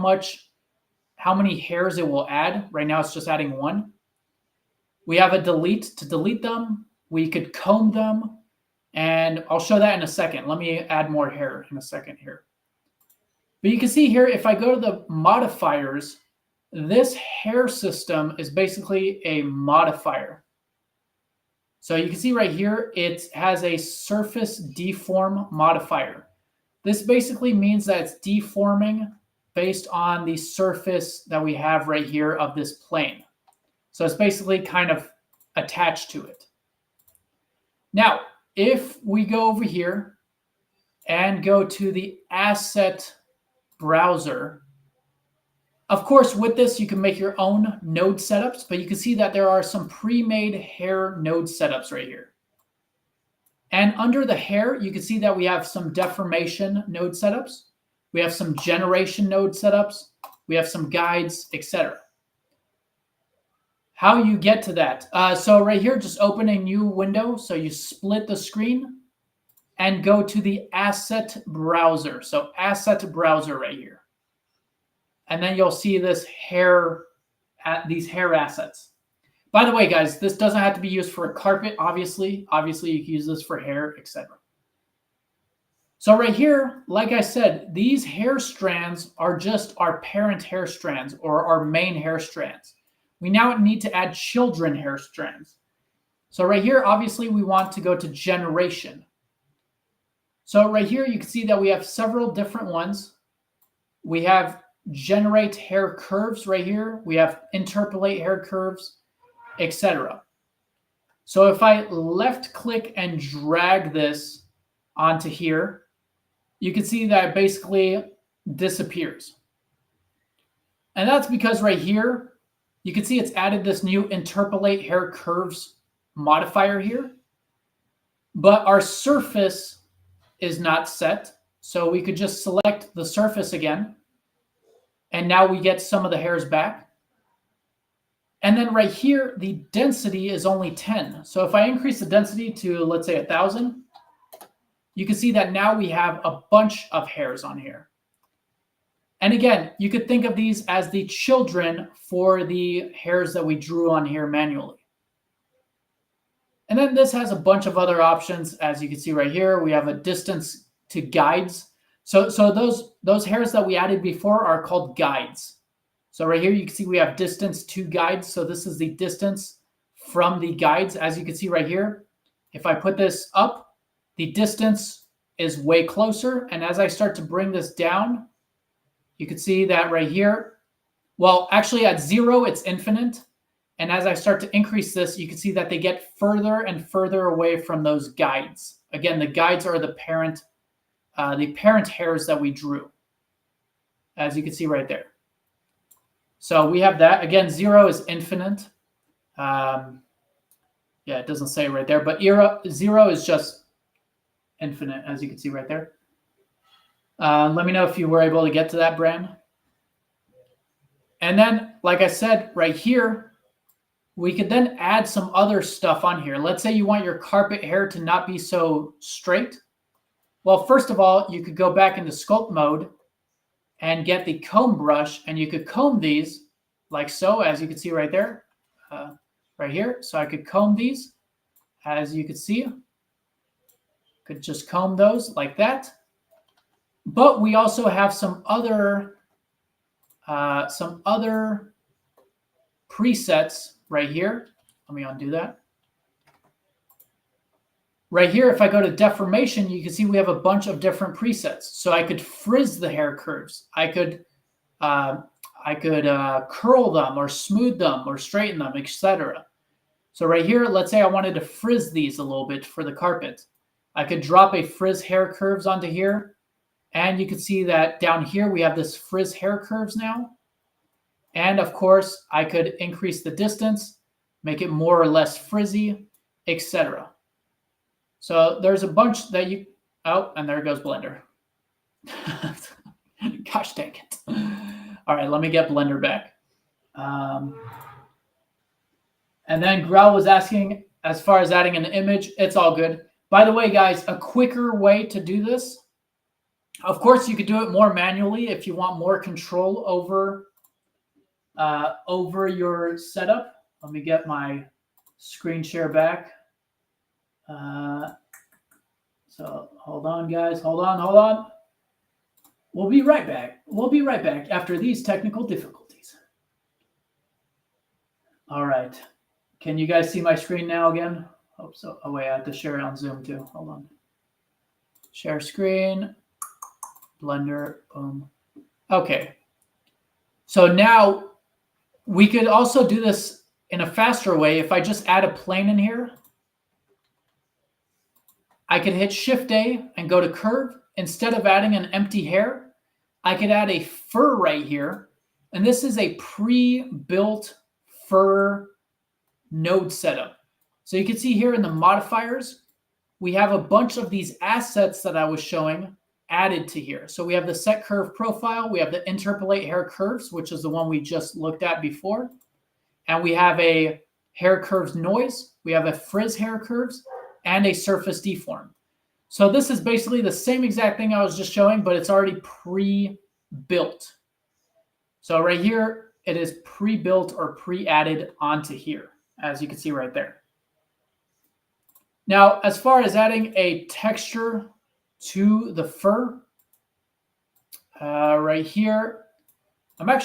many hairs it will add. Right now, it's just adding 1. We have a delete to delete them. We could comb them. And I'll show that in a second. Let me add more hair in a second here. But you can see here, if I go to the modifiers, this hair system is basically a modifier. So you can see right here, it has a surface deform modifier. This basically means that it's deforming based on the surface that we have right here of this plane. So it's basically kind of attached to it. Now, if we go over here and go to the asset browser, of course, with this, you can make your own node setups, but you can see that there are some pre-made hair node setups right here. And under the hair, you can see that we have some deformation node setups. We have some generation node setups. We have some guides, etc. How you get to that? So right here, just open a new window. So you split the screen and go to the asset browser. So asset browser right here. And then you'll see this these hair assets. By the way, guys, this doesn't have to be used for a carpet, obviously. Obviously, you can use this for hair, etc. So right here, like I said, these hair strands are just our parent hair strands or our main hair strands. We now need to add children hair strands. So right here, obviously, we want to go to generation. So right here, you can see that we have several different ones. We have generate hair curves right here. We have interpolate hair curves, etc. So if I left click and drag this onto here, you can see that it basically disappears. And that's because right here, you can see it's added this new interpolate hair curves modifier here. But our surface is not set. So we could just select the surface again. And now we get some of the hairs back. And then right here, the density is only 10. So if I increase the density to, let's say, 1,000, you can see that now we have a bunch of hairs on here. And again, you could think of these as the children for the hairs that we drew on here manually. And then this has a bunch of other options. As you can see right here, we have a distance to guides. So those hairs that we added before are called guides. So right here, you can see we have distance to guides. So this is the distance from the guides. As you can see right here, if I put this up, the distance is way closer. And as I start to bring this down, you can see that right here. Well, actually at 0, it's infinite. And as I start to increase this, you can see that they get further and further away from those guides. Again, the guides are the parent hairs that we drew, as you can see right there. So we have that. Again, 0 is infinite. Yeah, it doesn't say right there, but 0 is just infinite, as you can see right there. Let me know if you were able to get to that, Bran. And then, like I said, right here, we could then add some other stuff on here. Let's say you want your carpet hair to not be so straight. Well, first of all, you could go back into sculpt mode and get the comb brush, and you could comb these like so, as you can see right there, right here. So I could comb these, as you could see. Could just comb those like that. But we also have some other presets right here. Let me undo that. Right here, if I go to deformation, you can see we have a bunch of different presets. So I could frizz the hair curves. I could curl them or smooth them or straighten them, etc. So right here, let's say I wanted to frizz these a little bit for the carpet. I could drop a frizz hair curves onto here. And you can see that down here, we have this frizz hair curves now. And of course, I could increase the distance, make it more or less frizzy, etc. So there's a bunch that you, oh, and there goes Blender. Gosh dang it. All right, let me get Blender back. And then Grell was asking, as far as adding an image, it's all good. By the way, guys, a quicker way to do this, of course, you could do it more manually if you want more control over your setup. Let me get my screen share back. So hold on, guys. Hold on. We'll be right back. We'll be right back after these technical difficulties. All right. Can you guys see my screen now again? Hope so. Oh, wait, I have to share it on Zoom too. Hold on. Share screen. Blender. Boom. Okay. So now we could also do this in a faster way. If I just add a plane in here, I could hit Shift-A and go to curve. Instead of adding an empty hair, I could add a fur right here. And this is a pre-built fur node setup. So you can see here in the modifiers, we have a bunch of these assets that I was showing added to here. So we have the set curve profile, we have the interpolate hair curves, which is the one we just looked at before. And we have a hair curves noise, we have a frizz hair curves, and a surface deform. So this is basically the same exact thing I was just showing, but it's already pre-built. So right here, it is pre-built or pre-added onto here, as you can see right there. Now, as far as adding a texture to the fur, right here, I'm not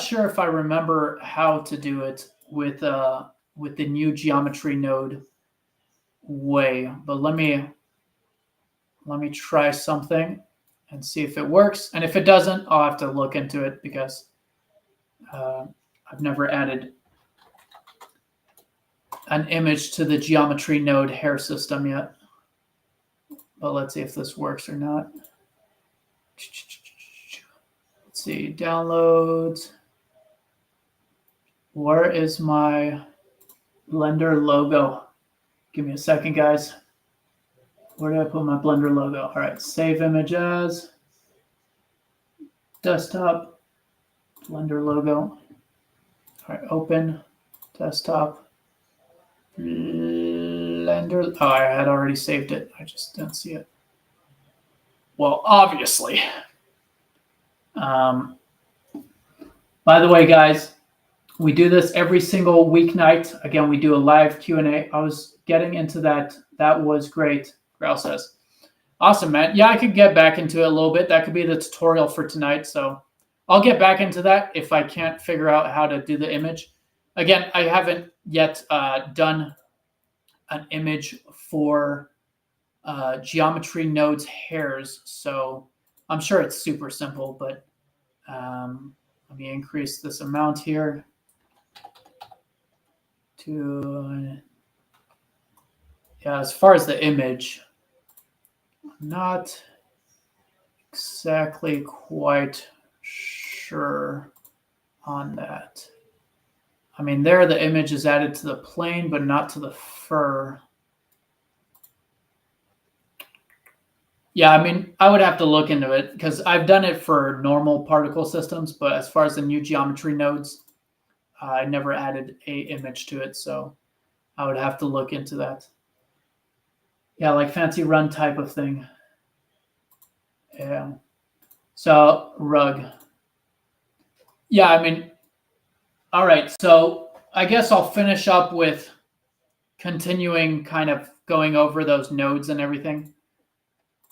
sure if I remember how to do it with the new geometry node way, but let me try something and see if it works. And if it doesn't, I'll have to look into it because I've never added an image to the geometry node hair system yet. But let's see if this works or not. Let's see, downloads. Where is my Blender logo? Give me a second, guys. Where did I put my Blender logo? All right, save image as desktop, Blender logo. All right, open, desktop, Blender. Oh, I had already saved it. I just didn't see it. Well, obviously. By the way, guys, we do this every single weeknight. Again, we do a live Q&A. I was getting into that. That was great, Grell says. Awesome, man. Yeah, I could get back into it a little bit. That could be the tutorial for tonight. So I'll get back into that if I can't figure out how to do the image. Again, I haven't yet done an image for geometry nodes hairs. So I'm sure it's super simple, but let me increase this amount here to, yeah, as far as the image, I'm not exactly quite sure on that. I mean, there the image is added to the plane, but not to the fur. Yeah, I mean, I would have to look into it because I've done it for normal particle systems, but as far as the new geometry nodes, I never added a image to it, so I would have to look into that. Yeah, like fancy run type of thing. Yeah. So rug. Yeah, I mean, all right. So I guess I'll finish up with continuing kind of going over those nodes and everything.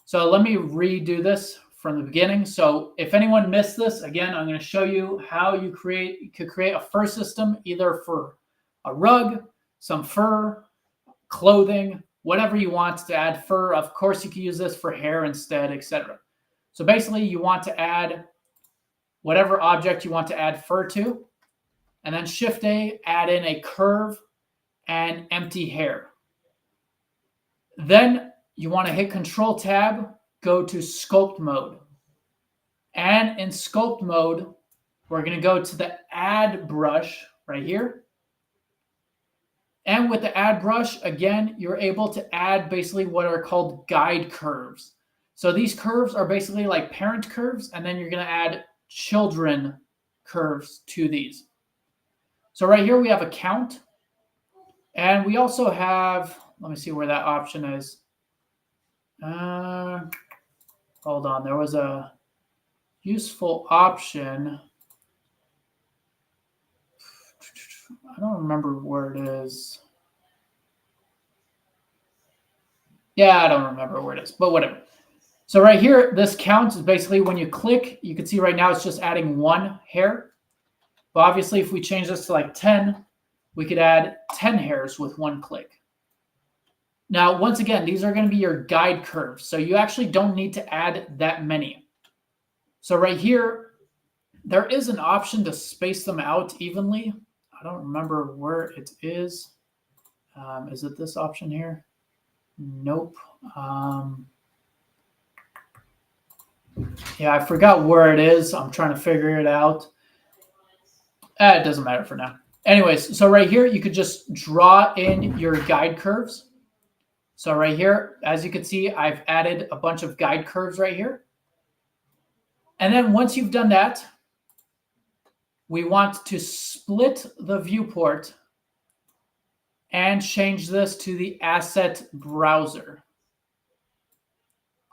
So let me redo this from the beginning. So if anyone missed this, again, I'm going to show you how you could create a fur system, either for a rug, some fur, clothing, whatever you want to add fur. Of course, you can use this for hair instead, etc. So basically, you want to add whatever object you want to add fur to, and then Shift A, add in a curve and empty hair. Then you want to hit Control Tab, go to Sculpt Mode. And in Sculpt Mode, we're going to go to the Add brush right here. And with the Add brush, again, you're able to add basically what are called guide curves. So these curves are basically like parent curves, and then you're going to add children curves to these. So right here we have a count, and we also have, let me see where that option is. Hold on, there was a useful option. I don't remember where it is. Yeah, I don't remember where it is, but whatever. So right here, this count is basically when you click, you can see right now it's just adding one hair. But obviously, if we change this to like 10, we could add 10 hairs with one click. Now, once again, these are going to be your guide curves. So you actually don't need to add that many. So right here, there is an option to space them out evenly. I don't remember where it is. Is it this option here? Nope. Yeah, I forgot where it is. I'm trying to figure it out. It doesn't matter for now. Anyways, so right here, you could just draw in your guide curves. So right here, as you can see, I've added a bunch of guide curves right here. And then once you've done that, we want to split the viewport and change this to the asset browser.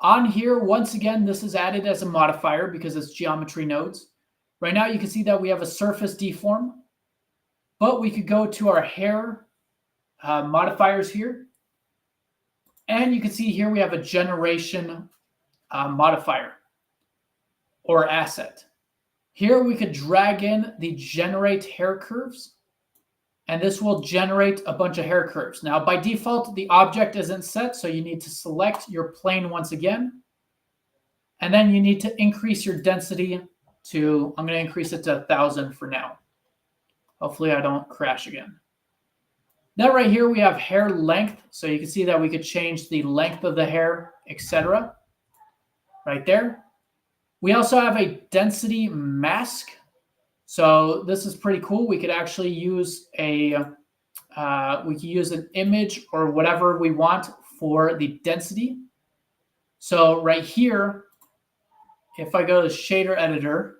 On here, once again, this is added as a modifier because it's geometry nodes. Right now, you can see that we have a surface deform, but we could go to our hair modifiers here. And you can see here we have a generation modifier or asset. Here we could drag in the generate hair curves, and this will generate a bunch of hair curves. Now, by default, the object isn't set, so you need to select your plane once again. And then you need to increase your density to, I'm going to increase it to 1,000 for now. Hopefully I don't crash again. Now right here we have hair length, so you can see that we could change the length of the hair, etc. Right there. We also have a density mask. So this is pretty cool. We could actually use an image or whatever we want for the density. So right here, if I go to shader editor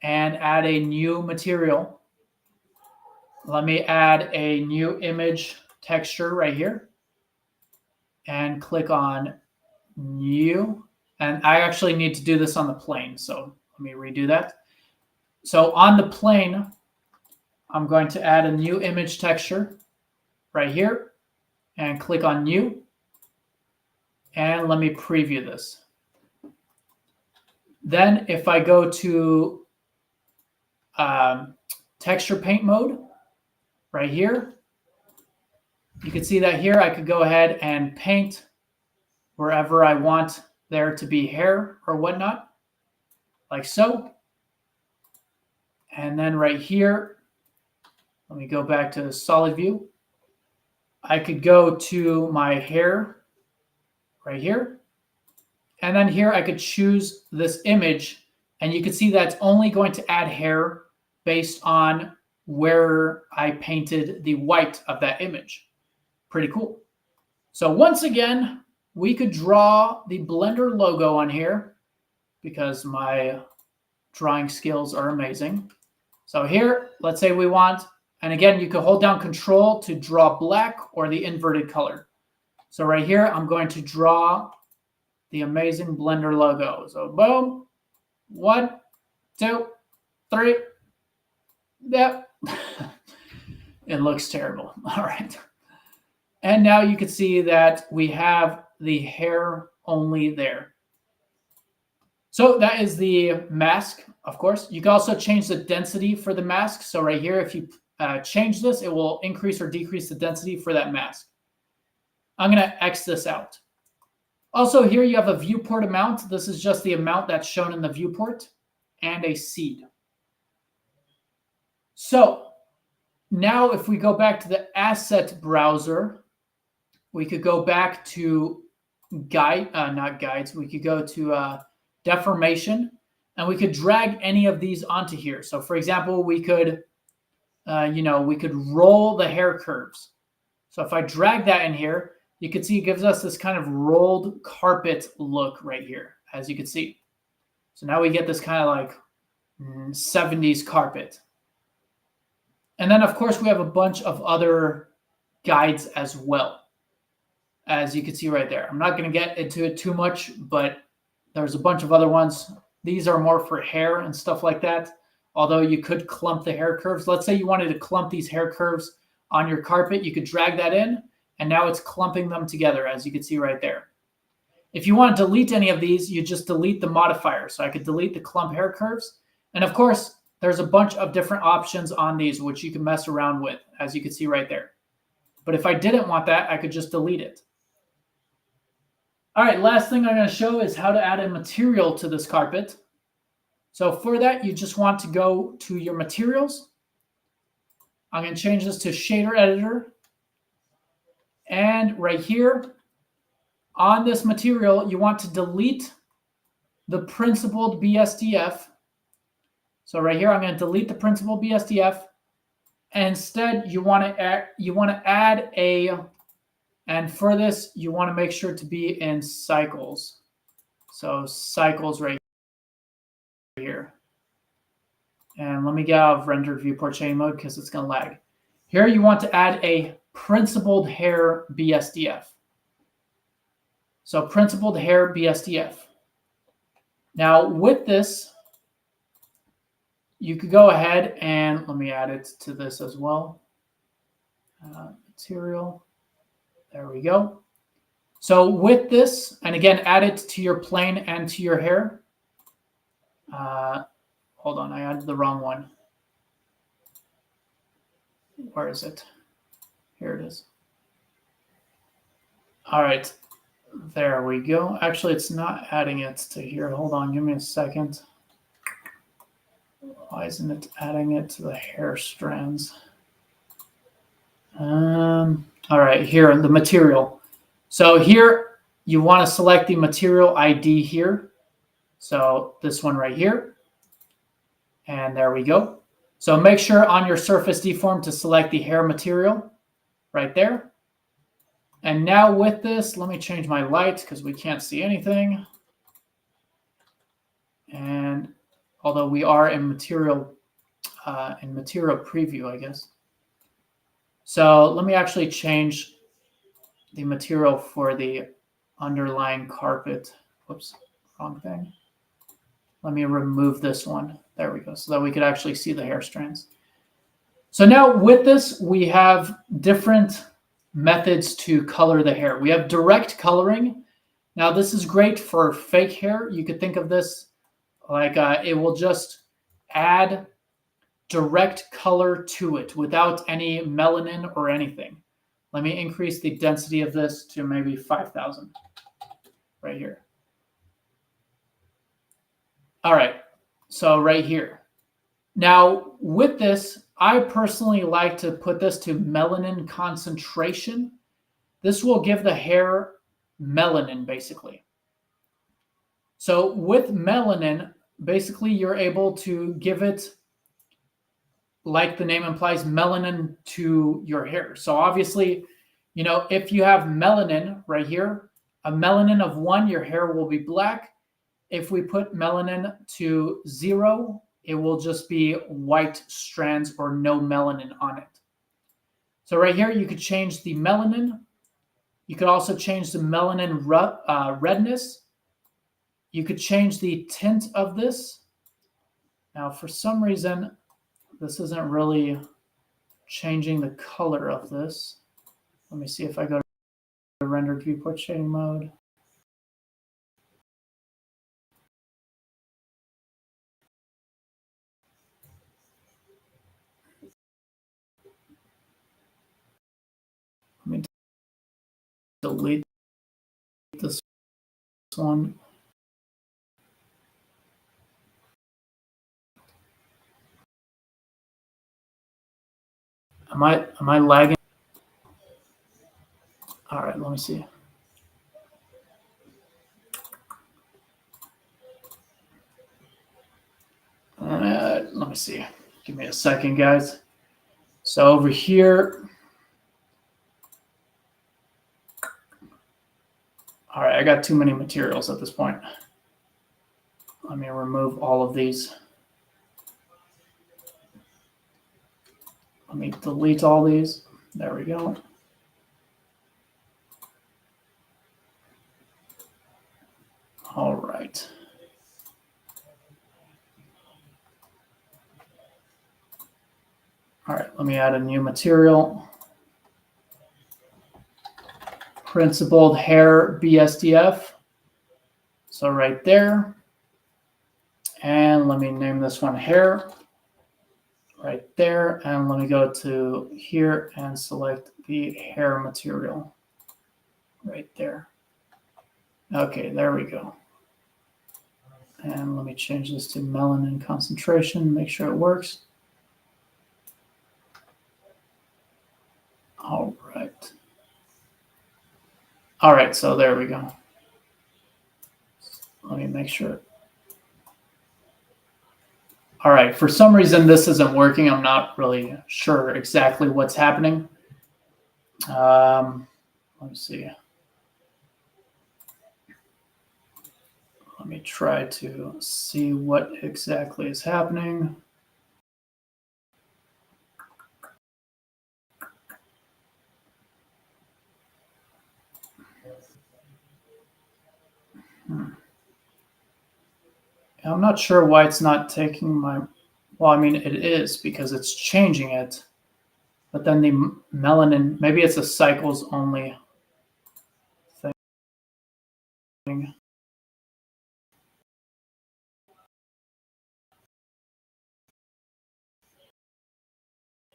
and add a new material, let me add a new image texture right here and click on new. And I actually need to do this on the plane. So let me redo that. So on the plane, I'm going to add a new image texture right here and click on new. And let me preview this. Then if I go to texture paint mode right here, you can see that here I could go ahead and paint wherever I want there to be hair or whatnot, like so. And then right here, let me go back to the solid view. I could go to my hair right here. And then here I could choose this image, and you can see that's only going to add hair based on where I painted the white of that image. Pretty cool. So once again, we could draw the Blender logo on here because my drawing skills are amazing. So here, let's say we want, and again, you can hold down Control to draw black or the inverted color. So right here, I'm going to draw the amazing Blender logo. So boom, 1, 2, 3. Yep. It looks terrible. All right. And now you can see that we have the hair only there. So that is the mask, of course. You can also change the density for the mask. So right here, if you change this, it will increase or decrease the density for that mask. I'm going to X this out. Also, here you have a viewport amount. This is just the amount that's shown in the viewport, and a seed. So now if we go back to the asset browser, we could go back to not guides. We could go to deformation, and we could drag any of these onto here. So for example, we could, we could roll the hair curves. So if I drag that in here, you can see it gives us this kind of rolled carpet look right here, as you can see. So now we get this kind of like 70s carpet. And then, of course, we have a bunch of other guides as well, as you can see right there. I'm not going to get into it too much, but there's a bunch of other ones. These are more for hair and stuff like that, although you could clump the hair curves. Let's say you wanted to clump these hair curves on your carpet. You could drag that in, and now it's clumping them together, as you can see right there. If you want to delete any of these, you just delete the modifier. So I could delete the clump hair curves. And of course, there's a bunch of different options on these, which you can mess around with, as you can see right there. But if I didn't want that, I could just delete it. All right, last thing I'm going to show is how to add a material to this carpet. So for that, you just want to go to your materials. I'm going to change this to shader editor. And right here on this material, you want to delete the principled BSDF. So right here, I'm going to delete the principled BSDF. And instead, you want to add a, and for this, you want to make sure to be in cycles. So cycles right here. And let me get out of rendered viewport chaining mode because it's going to lag. Here you want to add a principled hair BSDF. So principled hair BSDF. Now with this, you could go ahead and let me add it to this as well. Material. There we go. So with this, and again, add it to your plane and to your hair. Hold on, I added the wrong one. Where is it? Here it is. All right, there we go. Actually, it's not adding it to here. Hold on, give me a second. Why isn't it adding it to the hair strands? All right, here in the material. So here you want to select the material ID here. So this one right here. And there we go. So make sure on your surface deform to select the hair material right there. And now with this, let me change my light because we can't see anything. And although we are in material preview, I guess. So let me actually change the material for the underlying carpet. Whoops, wrong thing. Let me remove this one. There we go, so that we could actually see the hair strands. So now with this, we have different methods to color the hair. We have direct coloring. Now this is great for fake hair. You could think of this like it will just add direct color to it without any melanin or anything. Let me increase the density of this to maybe 5,000 right here. All right, so right here. Now with this, I personally like to put this to melanin concentration. This will give the hair melanin basically. So with melanin, basically you're able to give it, like the name implies, melanin to your hair. So obviously, if you have melanin right here, a melanin of 1, your hair will be black. If we put melanin to 0, it will just be white strands or no melanin on it. So right here, you could change the melanin. You could also change the melanin redness. You could change the tint of this. Now, for some reason, this isn't really changing the color of this. Let me see if I go to rendered viewport shading mode. delete this one. Am I lagging? All right, let me see. Let me see. Give me a second, guys. So over here, all right, I got too many materials at this point. Let me remove all of these. Let me delete all these. There we go. All right. All right, let me add a new material. Principled hair BSDF. So right there. And let me name this one hair. Right there. And let me go to here and select the hair material. Right there. Okay, there we go. And let me change this to melanin concentration, make sure it works. All right. All right, so there we go. Let me make sure. All right, for some reason this isn't working. I'm not really sure exactly what's happening. Let me see. Let me try to see what exactly is happening. I'm not sure why it's not taking my, well, I mean, it is because it's changing it. But then the melanin, maybe it's a cycles only thing.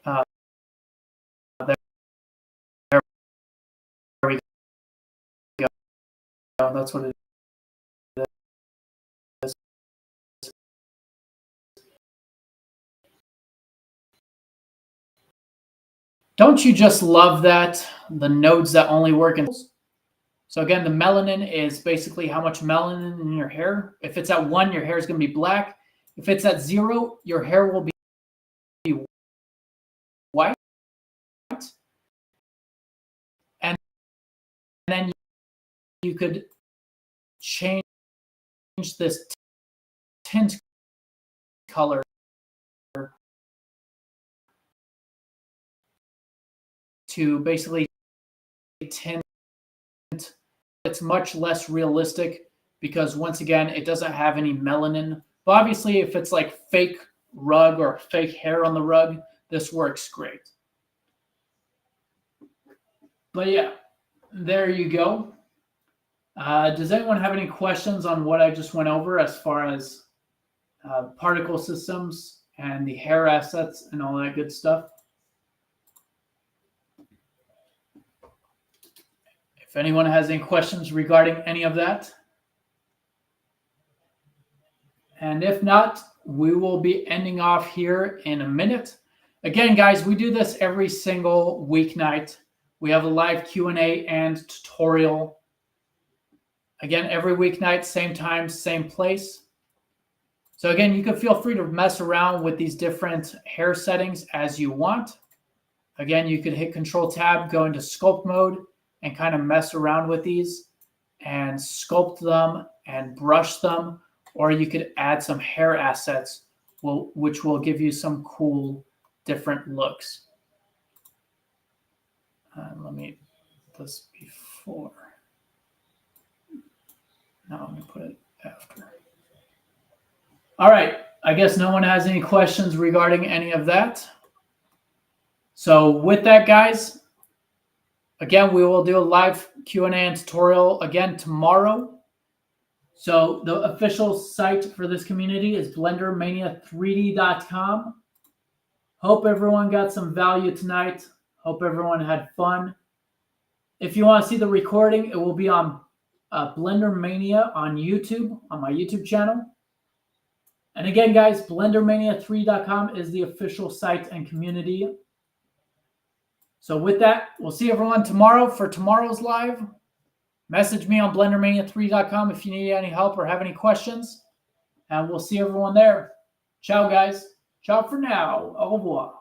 There we go. That's what it is. Don't you just love that? The nodes that only work in. So again, the melanin is basically how much melanin in your hair. If it's at 1, your hair is going to be black. If it's at 0, your hair will be white. And then you could change this tint color to basically tint. It's much less realistic because once again, it doesn't have any melanin. But obviously, if it's like fake rug or fake hair on the rug, this works great. But yeah, there you go. Does anyone have any questions on what I just went over as far as particle systems and the hair assets and all that good stuff? If anyone has any questions regarding any of that. And if not, we will be ending off here in a minute. Again, guys, we do this every single weeknight. We have a live Q&A and tutorial. Again, every weeknight, same time, same place. So again, you can feel free to mess around with these different hair settings as you want. Again, you could hit Control-Tab, go into sculpt mode, and kind of mess around with these and sculpt them and brush them. Or you could add some hair assets, which will give you some cool different looks. Let me put this before. Now I'm going to put it after. All right. I guess no one has any questions regarding any of that. So with that, guys, again, we will do a live Q&A and tutorial again tomorrow. So the official site for this community is blendermania3d.com. Hope everyone got some value tonight. Hope everyone had fun. If you want to see the recording, it will be on Blender Mania on YouTube, on my YouTube channel. And again, guys, BlenderMania3.com is the official site and community. So with that, we'll see everyone tomorrow for tomorrow's live. Message me on BlenderMania3.com if you need any help or have any questions. And we'll see everyone there. Ciao, guys. Ciao for now. Au revoir.